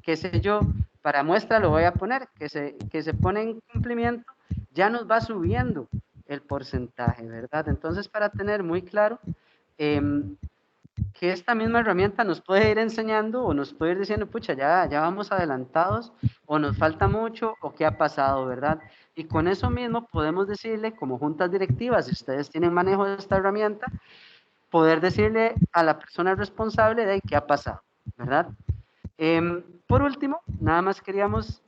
qué sé yo, para muestra lo voy a poner, que se pone en cumplimiento, ya nos va subiendo el porcentaje, ¿verdad? Entonces, para tener muy claro que esta misma herramienta nos puede ir enseñando o nos puede ir diciendo, pucha, ya vamos adelantados, o nos falta mucho, o qué ha pasado, ¿verdad? Y con eso mismo podemos decirle, como juntas directivas, si ustedes tienen manejo de esta herramienta, poder decirle a la persona responsable de qué ha pasado, ¿verdad? Por último, nada más queríamos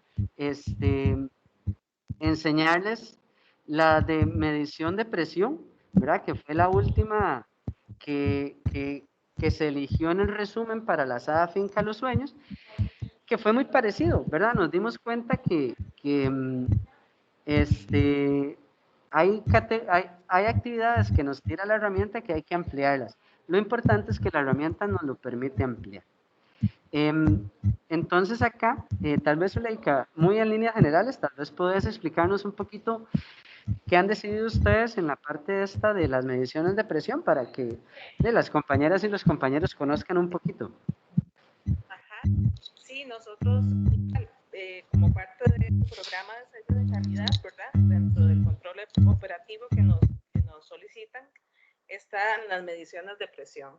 enseñarles la de medición de presión, ¿verdad? Que fue la última que se eligió en el resumen para la asada Finca Los Sueños, que fue muy parecido, ¿verdad? Nos dimos cuenta que hay actividades que nos tira la herramienta que hay que ampliarlas. Lo importante es que la herramienta nos lo permite ampliar. Entonces acá, tal vez Zuleika, muy en líneas generales, tal vez podés explicarnos un poquito qué han decidido ustedes en la parte esta de las mediciones de presión para que las compañeras y los compañeros conozcan un poquito. Ajá. Sí, nosotros como parte del programa de sello de calidad, ¿verdad? Dentro del control operativo que nos solicitan, están las mediciones de presión.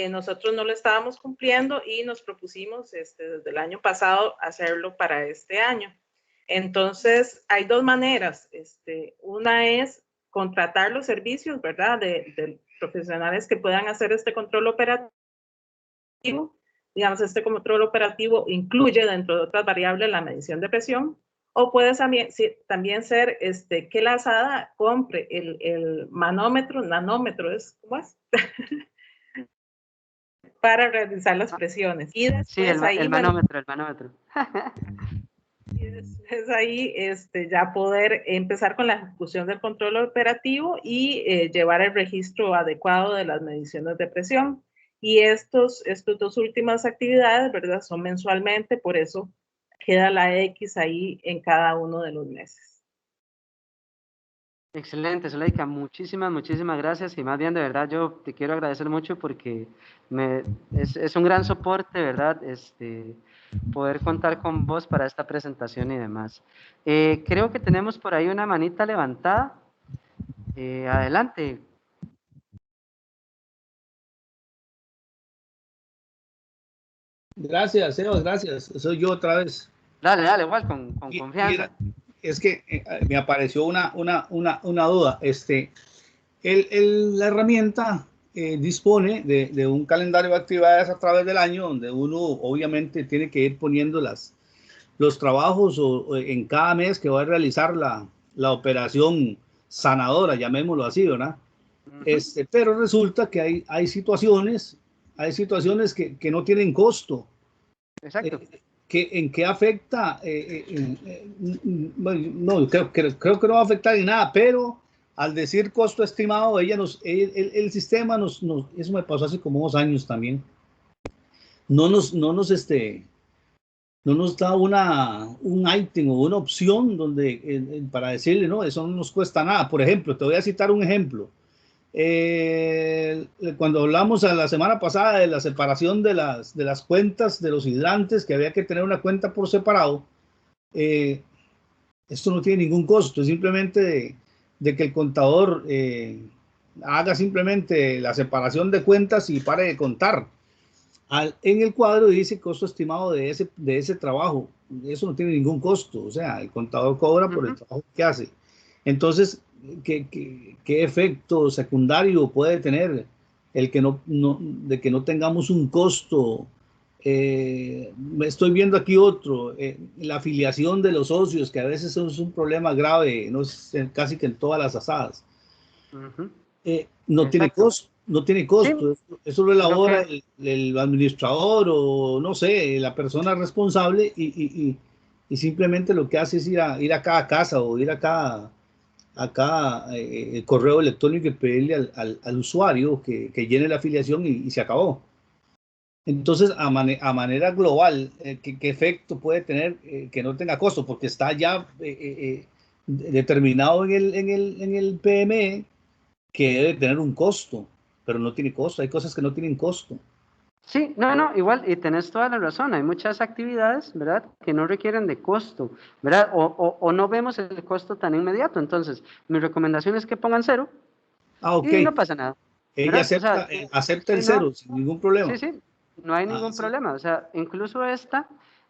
Nosotros no lo estábamos cumpliendo y nos propusimos desde el año pasado hacerlo para este año. Entonces, hay dos maneras. Una es contratar los servicios, ¿verdad? De profesionales que puedan hacer este control operativo. Digamos, este control operativo incluye dentro de otras variables la medición de presión, o puede también ser que la ASADA compre el manómetro, nanómetro, ¿cómo es? Para realizar las presiones. Y después Sí, el manómetro, el manómetro. Y después ahí ya poder empezar con la ejecución del control operativo y llevar el registro adecuado de las mediciones de presión. Y estos dos últimas actividades, ¿verdad? Son mensualmente, por eso queda la X ahí en cada uno de los meses. Excelente, Zuleika, muchísimas gracias, y más bien de verdad yo te quiero agradecer mucho porque es un gran soporte, ¿verdad? Poder contar con vos para esta presentación y demás. Creo que tenemos por ahí una manita levantada. Adelante. Gracias, Sebas, gracias. Soy yo otra vez. Dale, igual, con confianza. Mira, es que me apareció una duda. La herramienta dispone de un calendario de actividades a través del año, donde uno obviamente tiene que ir poniendo los trabajos en cada mes que va a realizar la operación sanadora, llamémoslo así, ¿verdad? Pero resulta que hay situaciones que no tienen costo. Exacto. ¿En qué afecta? No, creo que no va a afectar en nada, pero al decir costo estimado, el sistema eso me pasó hace como 2 años también, no nos da un ítem o una opción donde para decirle, no, eso no nos cuesta nada. Por ejemplo, te voy a citar un ejemplo. Cuando hablamos la semana pasada de la separación de las cuentas de los hidrantes, que había que tener una cuenta por separado, esto no tiene ningún costo, es simplemente de que el contador haga simplemente la separación de cuentas y pare de contar. En el cuadro dice costo estimado de ese trabajo. Eso no tiene ningún costo, o sea, el contador cobra por el trabajo que hace. Entonces, ¿qué efecto secundario puede tener el que de que no tengamos un costo? Estoy viendo aquí otro, la afiliación de los socios, que a veces es un problema grave, no es casi que en todas las asadas. No tiene costo. No tiene costo, sí. Eso lo elabora el administrador o no sé, la persona responsable y simplemente lo que hace es ir a cada casa o ir acá el correo electrónico y pedirle al usuario que llene la afiliación y se acabó. Entonces, a manera global, ¿qué efecto puede tener que no tenga costo? Porque está ya determinado en el PME que debe tener un costo, pero no tiene costo. Hay cosas que no tienen costo. Sí, no, igual, y tenés toda la razón, hay muchas actividades, ¿verdad?, que no requieren de costo, ¿verdad?, o no vemos el costo tan inmediato. Entonces, mi recomendación es que pongan 0, y no pasa nada. Ella acepta el 0 sin ningún problema. Sí, no hay ningún problema, o sea, incluso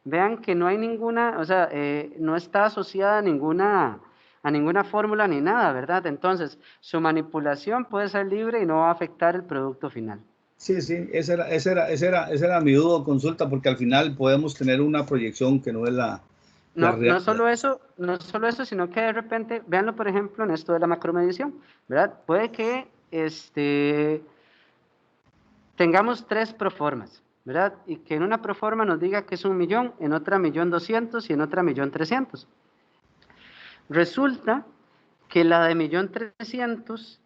vean que no hay ninguna, o sea, no está asociada a ninguna fórmula ni nada, ¿verdad? Entonces, su manipulación puede ser libre y no va a afectar el producto final. Sí, esa era mi duda o consulta, porque al final podemos tener una proyección que no es la realidad. No solo eso, sino que de repente, véanlo por ejemplo en esto de la macromedición, ¿verdad? Puede que tengamos 3 proformas, ¿verdad? Y que en una proforma nos diga que es 1.000.000, en otra 1.200.000 y en otra 1.300.000. Resulta que la de 1.300.000,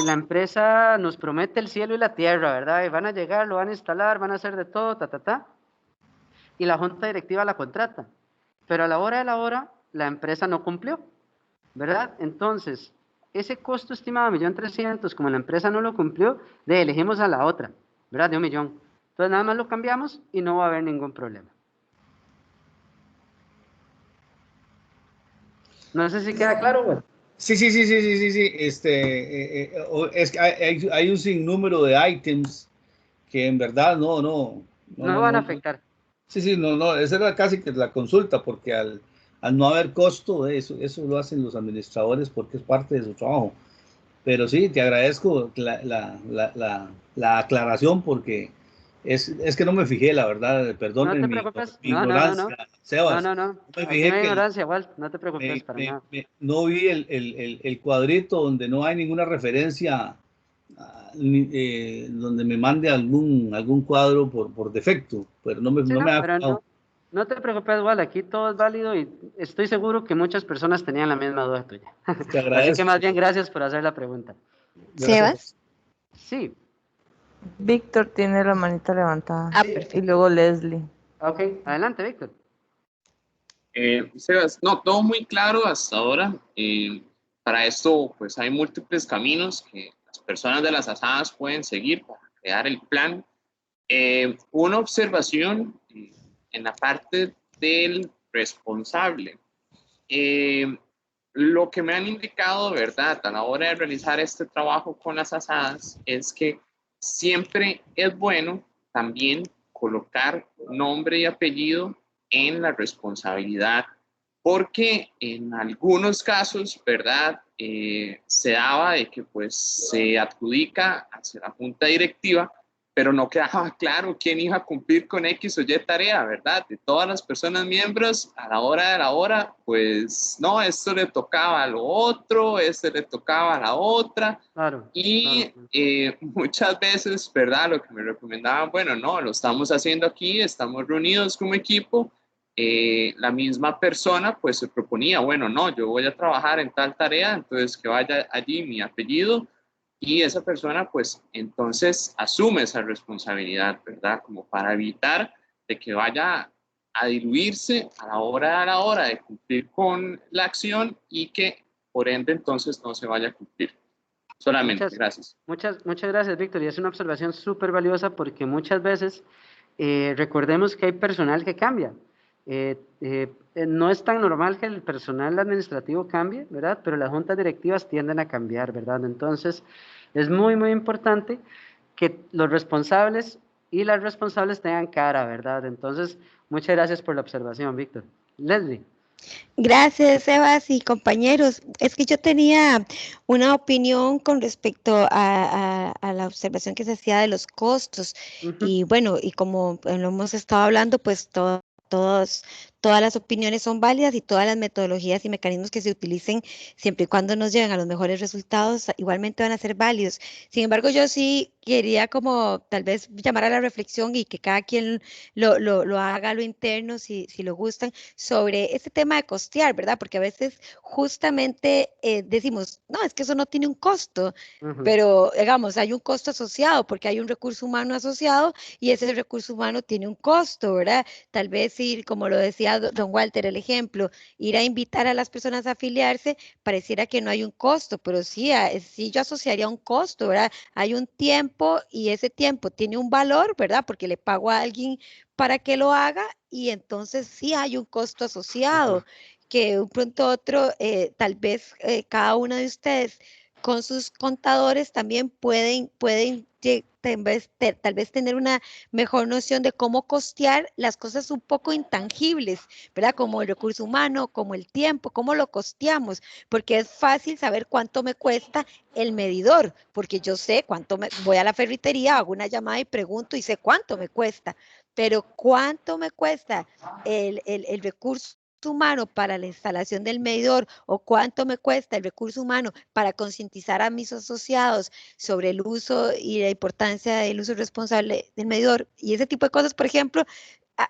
la empresa nos promete el cielo y la tierra, ¿verdad? Y van a llegar, lo van a instalar, van a hacer de todo, y la junta directiva la contrata. Pero a la hora de la hora, la empresa no cumplió, ¿verdad? Entonces, ese costo estimado de 1.300.000, como la empresa no lo cumplió, elegimos a la otra, ¿verdad? De 1.000.000. Entonces, nada más lo cambiamos y no va a haber ningún problema. No sé si queda claro, güey. Sí. Es que hay un sinnúmero de ítems que en verdad no van a afectar. Sí, esa era casi que la consulta, porque al al no haber costo, eso lo hacen los administradores porque es parte de su trabajo. Pero sí, te agradezco la aclaración porque es que no me fijé, la verdad, No perdonen te mi preocupes, ignorancia, Sebas. no, No me aquí no fijé hay que ignorancia, igual, no te preocupes para nada. no vi el cuadrito donde no hay ninguna referencia, donde me mande algún cuadro por defecto, pero no Sí, me no, ha pero fijado. no te preocupes, igual, aquí todo es válido y estoy seguro que muchas personas tenían la misma duda tuya. Te Así que agradezco. más bien gracias por hacer la pregunta. Sebas. Sí, Víctor tiene la manita levantada. Ah, perfecto. Y luego Leslie. ok, adelante, Víctor. Sebas, no, todo muy claro hasta ahora. Para esto, pues hay múltiples caminos que las personas de las asadas pueden seguir para crear el plan. Una observación en la parte del responsable. Lo que me han indicado, ¿verdad?, a la hora de realizar este trabajo con las asadas es que siempre es bueno también colocar nombre y apellido en la responsabilidad, porque en algunos casos, ¿verdad?, se daba de que pues se adjudica hacia la junta directiva, pero no quedaba claro quién iba a cumplir con X o Y tarea, ¿verdad? De todas las personas miembros, a la hora de la hora, pues no, esto le tocaba a lo otro, este le tocaba a la otra. Claro. Y claro. muchas veces, ¿verdad? Lo que me recomendaban, bueno, no, lo estamos haciendo aquí, estamos reunidos como equipo. La misma persona pues se proponía, bueno, no, yo voy a trabajar en tal tarea, entonces que vaya allí mi apellido, y esa persona pues entonces asume esa responsabilidad, ¿verdad? Como para evitar de que vaya a diluirse a la hora de cumplir con la acción y que por ende entonces no se vaya a cumplir. Solamente, gracias. Muchas gracias, Víctor. Y es una observación súper valiosa porque muchas veces recordemos que hay personal que cambia. No es tan normal que el personal administrativo cambie, ¿verdad? Pero las juntas directivas tienden a cambiar, ¿verdad? Entonces, es muy, muy importante que los responsables y las responsables tengan cara, ¿verdad? Entonces, muchas gracias por la observación, Víctor. Leslie. Gracias, Sebas y compañeros. Es que yo tenía una opinión con respecto a la observación que se hacía de los costos. Y bueno, y como lo hemos estado hablando, pues todas las opiniones son válidas y todas las metodologías y mecanismos que se utilicen, siempre y cuando nos lleven a los mejores resultados, igualmente van a ser válidos. Sin embargo, yo sí quería como tal vez llamar a la reflexión y que cada quien lo haga a lo interno, si lo gustan, sobre este tema de costear, ¿verdad? Porque a veces justamente decimos, no, es que eso no tiene un costo, pero digamos, hay un costo asociado porque hay un recurso humano asociado y ese recurso humano tiene un costo, ¿verdad? Tal vez ir, como lo decía don Walter, el ejemplo, ir a invitar a las personas a afiliarse, pareciera que no hay un costo, pero sí, sí yo asociaría un costo, ¿verdad? Hay un tiempo y ese tiempo tiene un valor, ¿verdad? Porque le pago a alguien para que lo haga y entonces sí hay un costo asociado, que de un pronto a otro, tal vez cada uno de ustedes con sus contadores también pueden tal vez tener una mejor noción de cómo costear las cosas un poco intangibles, ¿verdad? Como el recurso humano, como el tiempo, cómo lo costeamos, porque es fácil saber cuánto me cuesta el medidor, porque yo sé voy a la ferretería, hago una llamada y pregunto y sé cuánto me cuesta, pero cuánto me cuesta el recurso humano para la instalación del medidor o cuánto me cuesta el recurso humano para concientizar a mis asociados sobre el uso y la importancia del uso responsable del medidor y ese tipo de cosas, por ejemplo,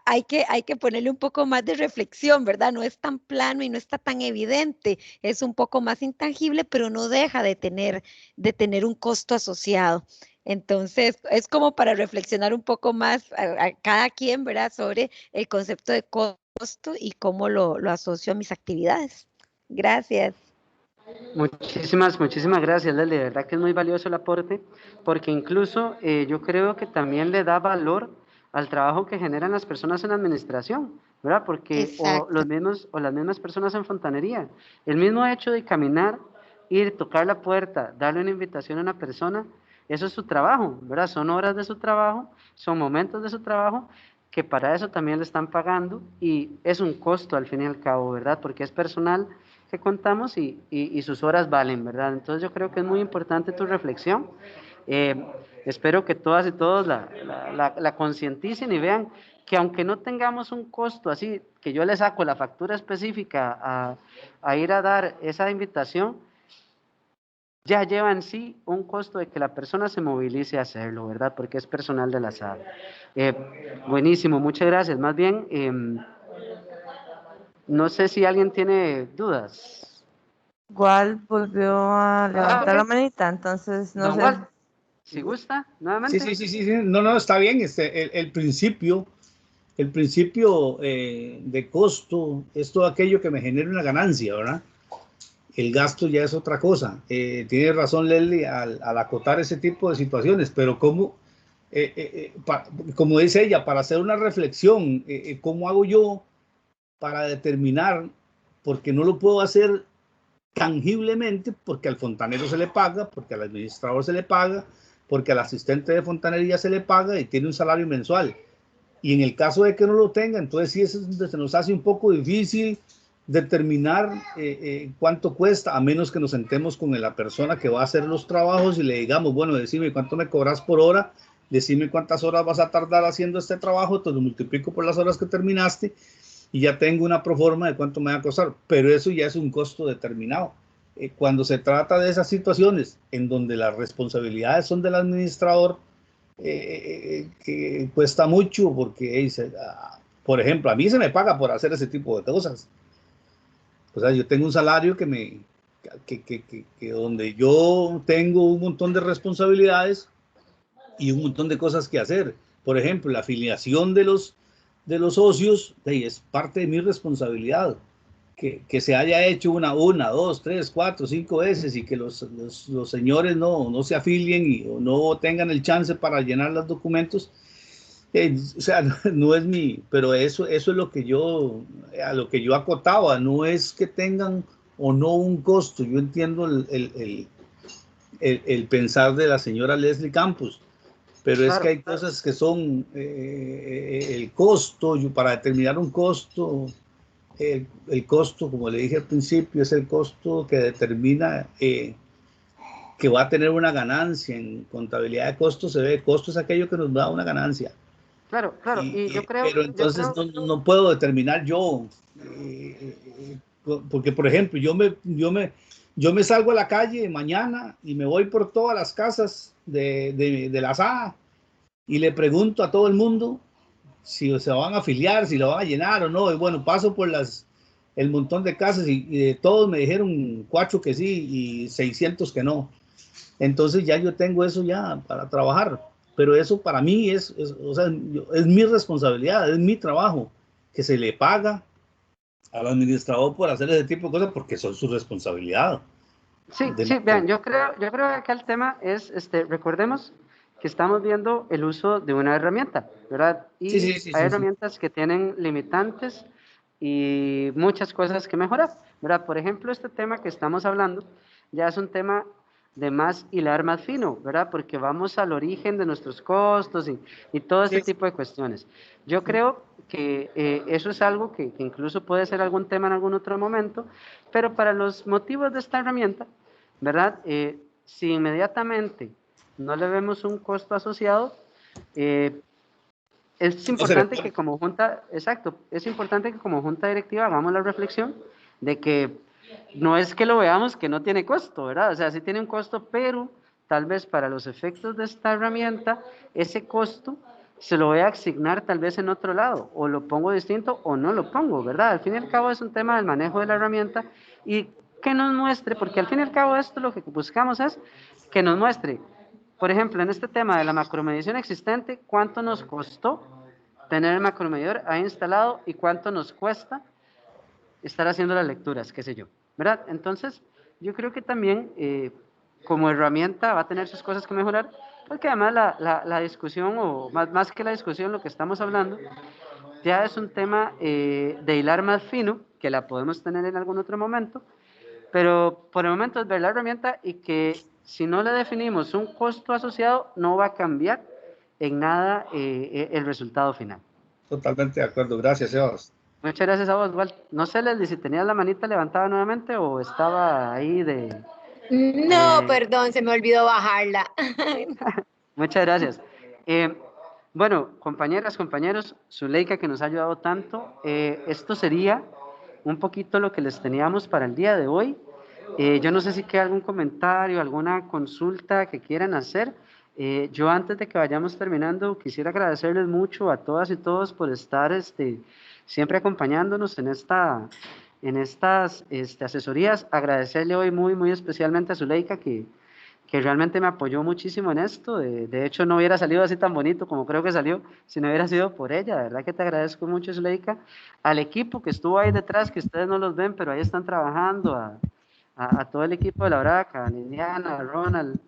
hay que ponerle un poco más de reflexión, ¿verdad? No es tan plano y no está tan evidente, es un poco más intangible, pero no deja de tener un costo asociado. Entonces, es como para reflexionar un poco más a cada quien, ¿verdad? Sobre el concepto de costo y cómo lo asocio a mis actividades. Gracias. Muchísimas gracias, Leslie. De verdad que es muy valioso el aporte, porque incluso yo creo que también le da valor al trabajo que generan las personas en la administración, ¿verdad? Porque o las mismas personas en fontanería, el mismo hecho de caminar, ir, tocar la puerta, darle una invitación a una persona, eso es su trabajo, ¿verdad? Son horas de su trabajo, son momentos de su trabajo, que para eso también le están pagando y es un costo al fin y al cabo, ¿verdad? Porque es personal que contamos y sus horas valen, ¿verdad? Entonces yo creo que es muy importante tu reflexión. Espero que todas y todos la concienticen y vean que aunque no tengamos un costo así, que yo le saco la factura específica a ir a dar esa invitación, ya lleva en sí un costo de que la persona se movilice a hacerlo, ¿verdad? Porque es personal de la sala. Buenísimo, muchas gracias. Más bien, no sé si alguien tiene dudas. Igual volvió a levantar la Ok. manita, entonces no Don sé. Walt, si gusta, Sí, nuevamente. sí. No, no, está bien. El principio de costo es todo aquello que me genere una ganancia, ¿verdad? El gasto ya es otra cosa. Tiene razón Leslie al acotar ese tipo de situaciones, pero como dice ella, para hacer una reflexión, ¿cómo hago yo para determinar? Porque no lo puedo hacer tangiblemente, porque al fontanero se le paga, porque al administrador se le paga, porque al asistente de fontanería se le paga y tiene un salario mensual. Y en el caso de que no lo tenga, entonces sí se nos hace un poco difícil determinar cuánto cuesta, a menos que nos sentemos con la persona que va a hacer los trabajos y le digamos, bueno, decime cuánto me cobras por hora, decime cuántas horas vas a tardar haciendo este trabajo, te lo multiplico por las horas que terminaste y ya tengo una proforma de cuánto me va a costar, pero eso ya es un costo determinado. Cuando se trata de esas situaciones en donde las responsabilidades son del administrador, que cuesta mucho porque, por ejemplo, a mí se me paga por hacer ese tipo de cosas. O sea, yo tengo un salario que donde yo tengo un montón de responsabilidades y un montón de cosas que hacer. Por ejemplo, la afiliación de los socios es parte de mi responsabilidad. Que se haya hecho una, dos, tres, cuatro, cinco veces y que los señores no se afilien o no tengan el chance para llenar los documentos. O sea, no es pero eso es lo que a lo que yo acotaba, no es que tengan o no un costo. Yo entiendo el pensar de la señora Leslie Campos, pero es que hay cosas que son el costo, para determinar un costo, el costo, como le dije al principio, es el costo que determina que va a tener una ganancia. En contabilidad de costos se ve, costo es aquello que nos da una ganancia. Claro, y yo creo... Pero entonces no puedo determinar yo, porque por ejemplo, yo me salgo a la calle mañana y me voy por todas las casas de la SA y le pregunto a todo el mundo si se van a afiliar, si lo van a llenar o no. Y bueno, paso por el montón de casas y de todos me dijeron 4 que sí y 600 que no. Entonces ya yo tengo eso ya para trabajar. Pero eso para mí es mi responsabilidad, es mi trabajo, que se le paga al administrador por hacer ese tipo de cosas porque son su responsabilidad. Sí, vean, yo creo que acá el tema es, recordemos que estamos viendo el uso de una herramienta, ¿verdad? Y hay herramientas que tienen limitantes y muchas cosas que mejorar, ¿verdad? Por ejemplo, este tema que estamos hablando ya es un tema de más hilar más fino, ¿verdad? Porque vamos al origen de nuestros costos y todo este tipo de cuestiones. Yo creo que eso es algo que incluso puede ser algún tema en algún otro momento, pero para los motivos de esta herramienta, ¿verdad? Si inmediatamente no le vemos un costo asociado, es importante que como junta, exacto, es importante que como junta directiva hagamos la reflexión de que no es que lo veamos que no tiene costo, ¿verdad? O sea, sí tiene un costo, pero tal vez para los efectos de esta herramienta, ese costo se lo voy a asignar tal vez en otro lado, o lo pongo distinto o no lo pongo, ¿verdad? Al fin y al cabo es un tema del manejo de la herramienta y que nos muestre, porque al fin y al cabo esto lo que buscamos es que nos muestre, por ejemplo, en este tema de la macromedición existente, cuánto nos costó tener el macromedidor ahí instalado y cuánto nos cuesta estar haciendo las lecturas, qué sé yo, ¿verdad? Entonces, yo creo que también como herramienta va a tener sus cosas que mejorar, porque además la discusión, o más que la discusión, lo que estamos hablando, ya es un tema de hilar más fino, que la podemos tener en algún otro momento, pero por el momento es ver la herramienta y que si no le definimos un costo asociado, no va a cambiar en nada el resultado final. Totalmente de acuerdo. Gracias, Sebas. Muchas gracias a vos, Walt. No sé, Leslie, si tenías la manita levantada nuevamente o estaba ahí de... No, perdón, se me olvidó bajarla. Muchas gracias. Bueno, compañeras, compañeros, Zuleika que nos ha ayudado tanto, esto sería un poquito lo que les teníamos para el día de hoy. Yo no sé si queda algún comentario, alguna consulta que quieran hacer. Yo antes de que vayamos terminando, quisiera agradecerles mucho a todas y todos por estar siempre acompañándonos en estas asesorías. Agradecerle hoy muy especialmente a Zuleika que realmente me apoyó muchísimo en esto. De hecho, no hubiera salido así tan bonito como creo que salió si no hubiera sido por ella. De verdad que te agradezco mucho, Zuleika. Al equipo que estuvo ahí detrás, que ustedes no los ven, pero ahí están trabajando, a todo el equipo de la Braca, a Liliana, a Ronald,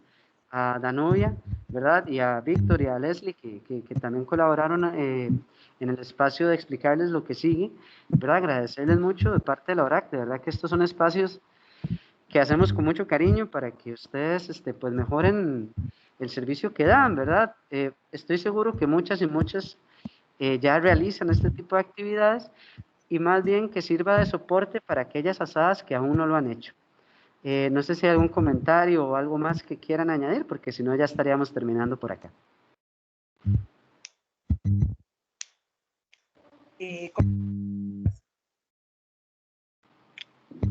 a Danubia, ¿verdad? Y a Víctor y a Leslie, que también colaboraron en el espacio de explicarles lo que sigue, ¿verdad? Agradecerles mucho de parte de la Braca. De verdad que estos son espacios que hacemos con mucho cariño para que ustedes pues mejoren el servicio que dan, ¿verdad? Estoy seguro que muchas y muchas ya realizan este tipo de actividades y más bien que sirva de soporte para aquellas asadas que aún no lo han hecho. No sé si hay algún comentario o algo más que quieran añadir, porque si no ya estaríamos terminando por acá.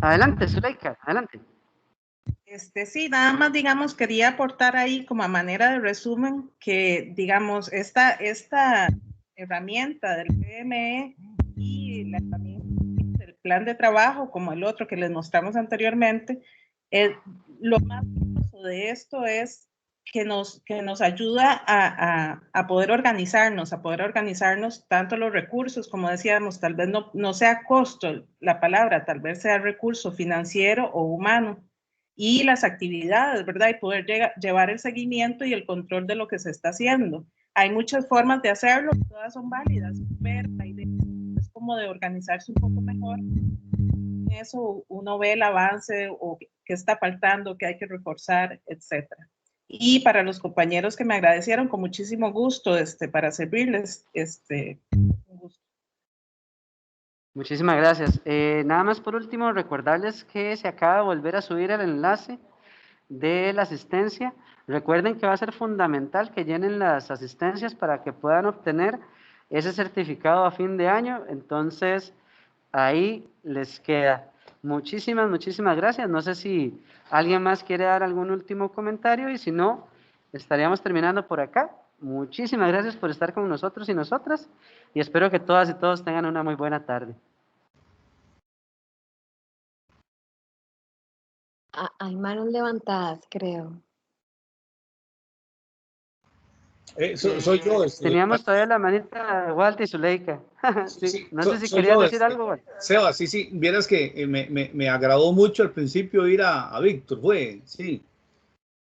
Adelante, Zuleika, adelante. Sí, nada más, digamos, quería aportar ahí como a manera de resumen que, digamos, esta herramienta del PME y la herramienta del plan de trabajo, como el otro que les mostramos anteriormente, lo más valioso de esto es que nos ayuda a poder organizarnos tanto los recursos, como decíamos, tal vez no sea costo la palabra, tal vez sea recurso financiero o humano, y las actividades, ¿verdad? Y poder llevar el seguimiento y el control de lo que se está haciendo. Hay muchas formas de hacerlo, todas son válidas, pero la idea es como de organizarse un poco mejor. En eso uno ve el avance o qué está faltando, qué hay que reforzar, etcétera. Y para los compañeros que me agradecieron, con muchísimo gusto, para servirles, un gusto. Muchísimas gracias. Nada más por último, recordarles que se acaba de volver a subir el enlace de la asistencia. Recuerden que va a ser fundamental que llenen las asistencias para que puedan obtener ese certificado a fin de año. Entonces, ahí les queda. Muchísimas gracias. No sé si alguien más quiere dar algún último comentario y si no, estaríamos terminando por acá. Muchísimas gracias por estar con nosotros y nosotras y espero que todas y todos tengan una muy buena tarde. Hay manos levantadas, creo. Soy yo. Teníamos todavía la manita de Walter y Zuleika. Sí, no sé si querías decir algo, Walter. Seba, sí, vieras que me agradó mucho al principio ir a Víctor, sí,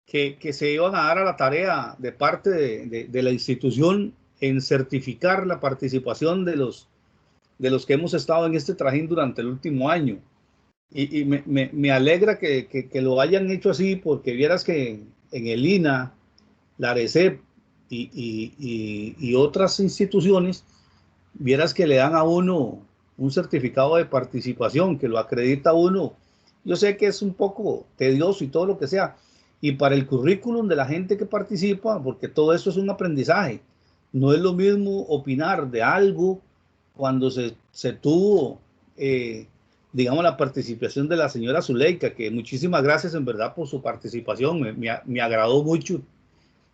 que se iban a dar a la tarea de parte de la institución en certificar la participación de los que hemos estado en este trajín durante el último año. Y me alegra que lo hayan hecho así, porque vieras que en el INA, la ARECEP y otras instituciones, vieras que le dan a uno un certificado de participación, que lo acredita a uno. Yo sé que es un poco tedioso y todo lo que sea, y para el currículum de la gente que participa, porque todo eso es un aprendizaje. No es lo mismo opinar de algo cuando se tuvo, digamos, la participación de la señora Zuleika, que muchísimas gracias en verdad por su participación, me agradó mucho.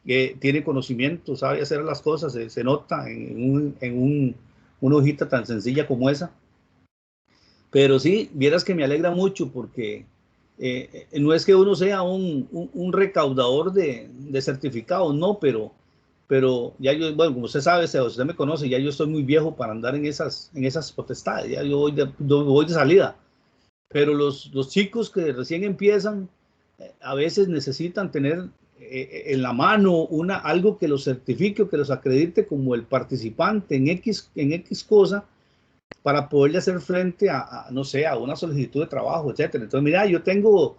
Tiene conocimiento, sabe hacer las cosas, se nota en una hojita tan sencilla como esa. Pero sí, vieras que me alegra mucho porque no es que uno sea un recaudador de certificados, no, pero ya yo, bueno, como usted sabe, usted me conoce, ya yo estoy muy viejo para andar en esas potestades, ya yo voy de salida. Pero los chicos que recién empiezan, a veces necesitan tener en la mano algo que los certifique o que los acredite como el participante en X cosa para poderle hacer frente no sé, a una solicitud de trabajo, etcétera. Entonces, mira, yo tengo,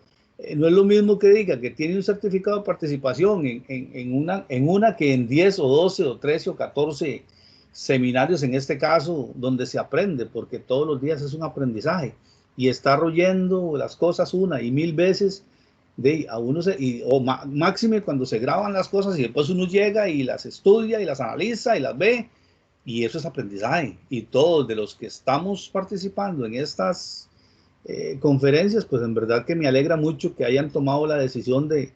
no es lo mismo que diga que tiene un certificado de participación en una que en 10 o 12 o 13 o 14 seminarios en este caso donde se aprende, porque todos los días es un aprendizaje y estar oyendo las cosas una y mil veces de a uno máxime cuando se graban las cosas y después uno llega y las estudia y las analiza y las ve, y eso es aprendizaje. Y todos de los que estamos participando en estas conferencias, pues en verdad que me alegra mucho que hayan tomado la decisión de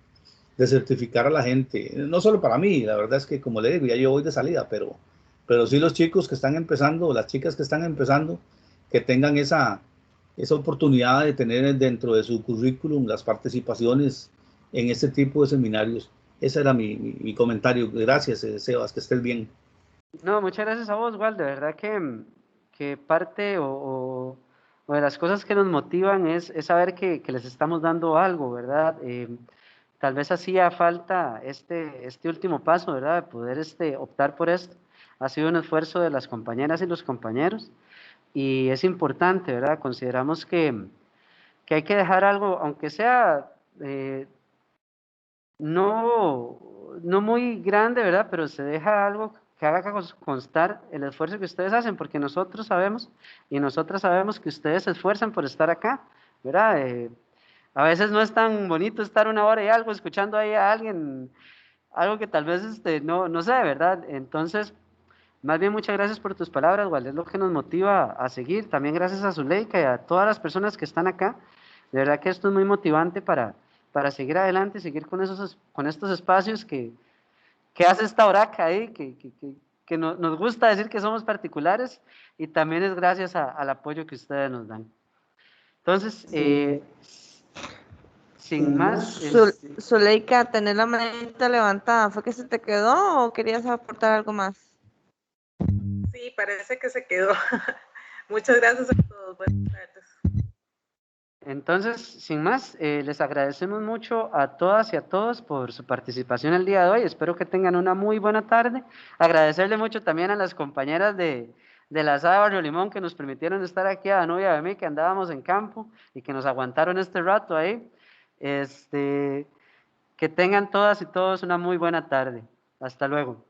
certificar a la gente, no solo para mí, la verdad es que como le digo, ya yo voy de salida, pero sí los chicos que están empezando, las chicas que están empezando, que tengan esa oportunidad de tener dentro de su currículum las participaciones en este tipo de seminarios. Ese era mi comentario. Gracias, Sebas, que estés bien. No, muchas gracias a vos, Wal. De verdad que parte o de las cosas que nos motivan es saber que les estamos dando algo, ¿verdad? Tal vez hacía falta este último paso, ¿verdad? De poder optar por esto. Ha sido un esfuerzo de las compañeras y los compañeros y es importante, ¿verdad? Consideramos que hay que dejar algo, aunque sea no muy grande, ¿verdad? Pero se deja algo que haga constar el esfuerzo que ustedes hacen, porque nosotros sabemos y nosotras sabemos que ustedes se esfuerzan por estar acá, ¿verdad? A veces no es tan bonito estar una hora y algo escuchando ahí a alguien, algo que tal vez no sé, ¿verdad? Entonces, más bien muchas gracias por tus palabras, Walter, es lo que nos motiva a seguir. También gracias a Zuleika y a todas las personas que están acá. De verdad que esto es muy motivante para seguir adelante, seguir con estos espacios que hace esta Oraca ahí, que nos gusta decir que somos particulares y también es gracias al apoyo que ustedes nos dan. Entonces, sin más... Zuleika, tener la manita levantada, ¿fue que se te quedó o querías aportar algo más? Sí, parece que se quedó. Muchas gracias a todos. Buenas tardes. Entonces, sin más, les agradecemos mucho a todas y a todos por su participación el día de hoy. Espero que tengan una muy buena tarde. Agradecerle mucho también a las compañeras de la Asada de Barrio Limón que nos permitieron estar aquí, a Danubia y a mí, que andábamos en campo y que nos aguantaron este rato ahí. Que tengan todas y todos una muy buena tarde. Hasta luego.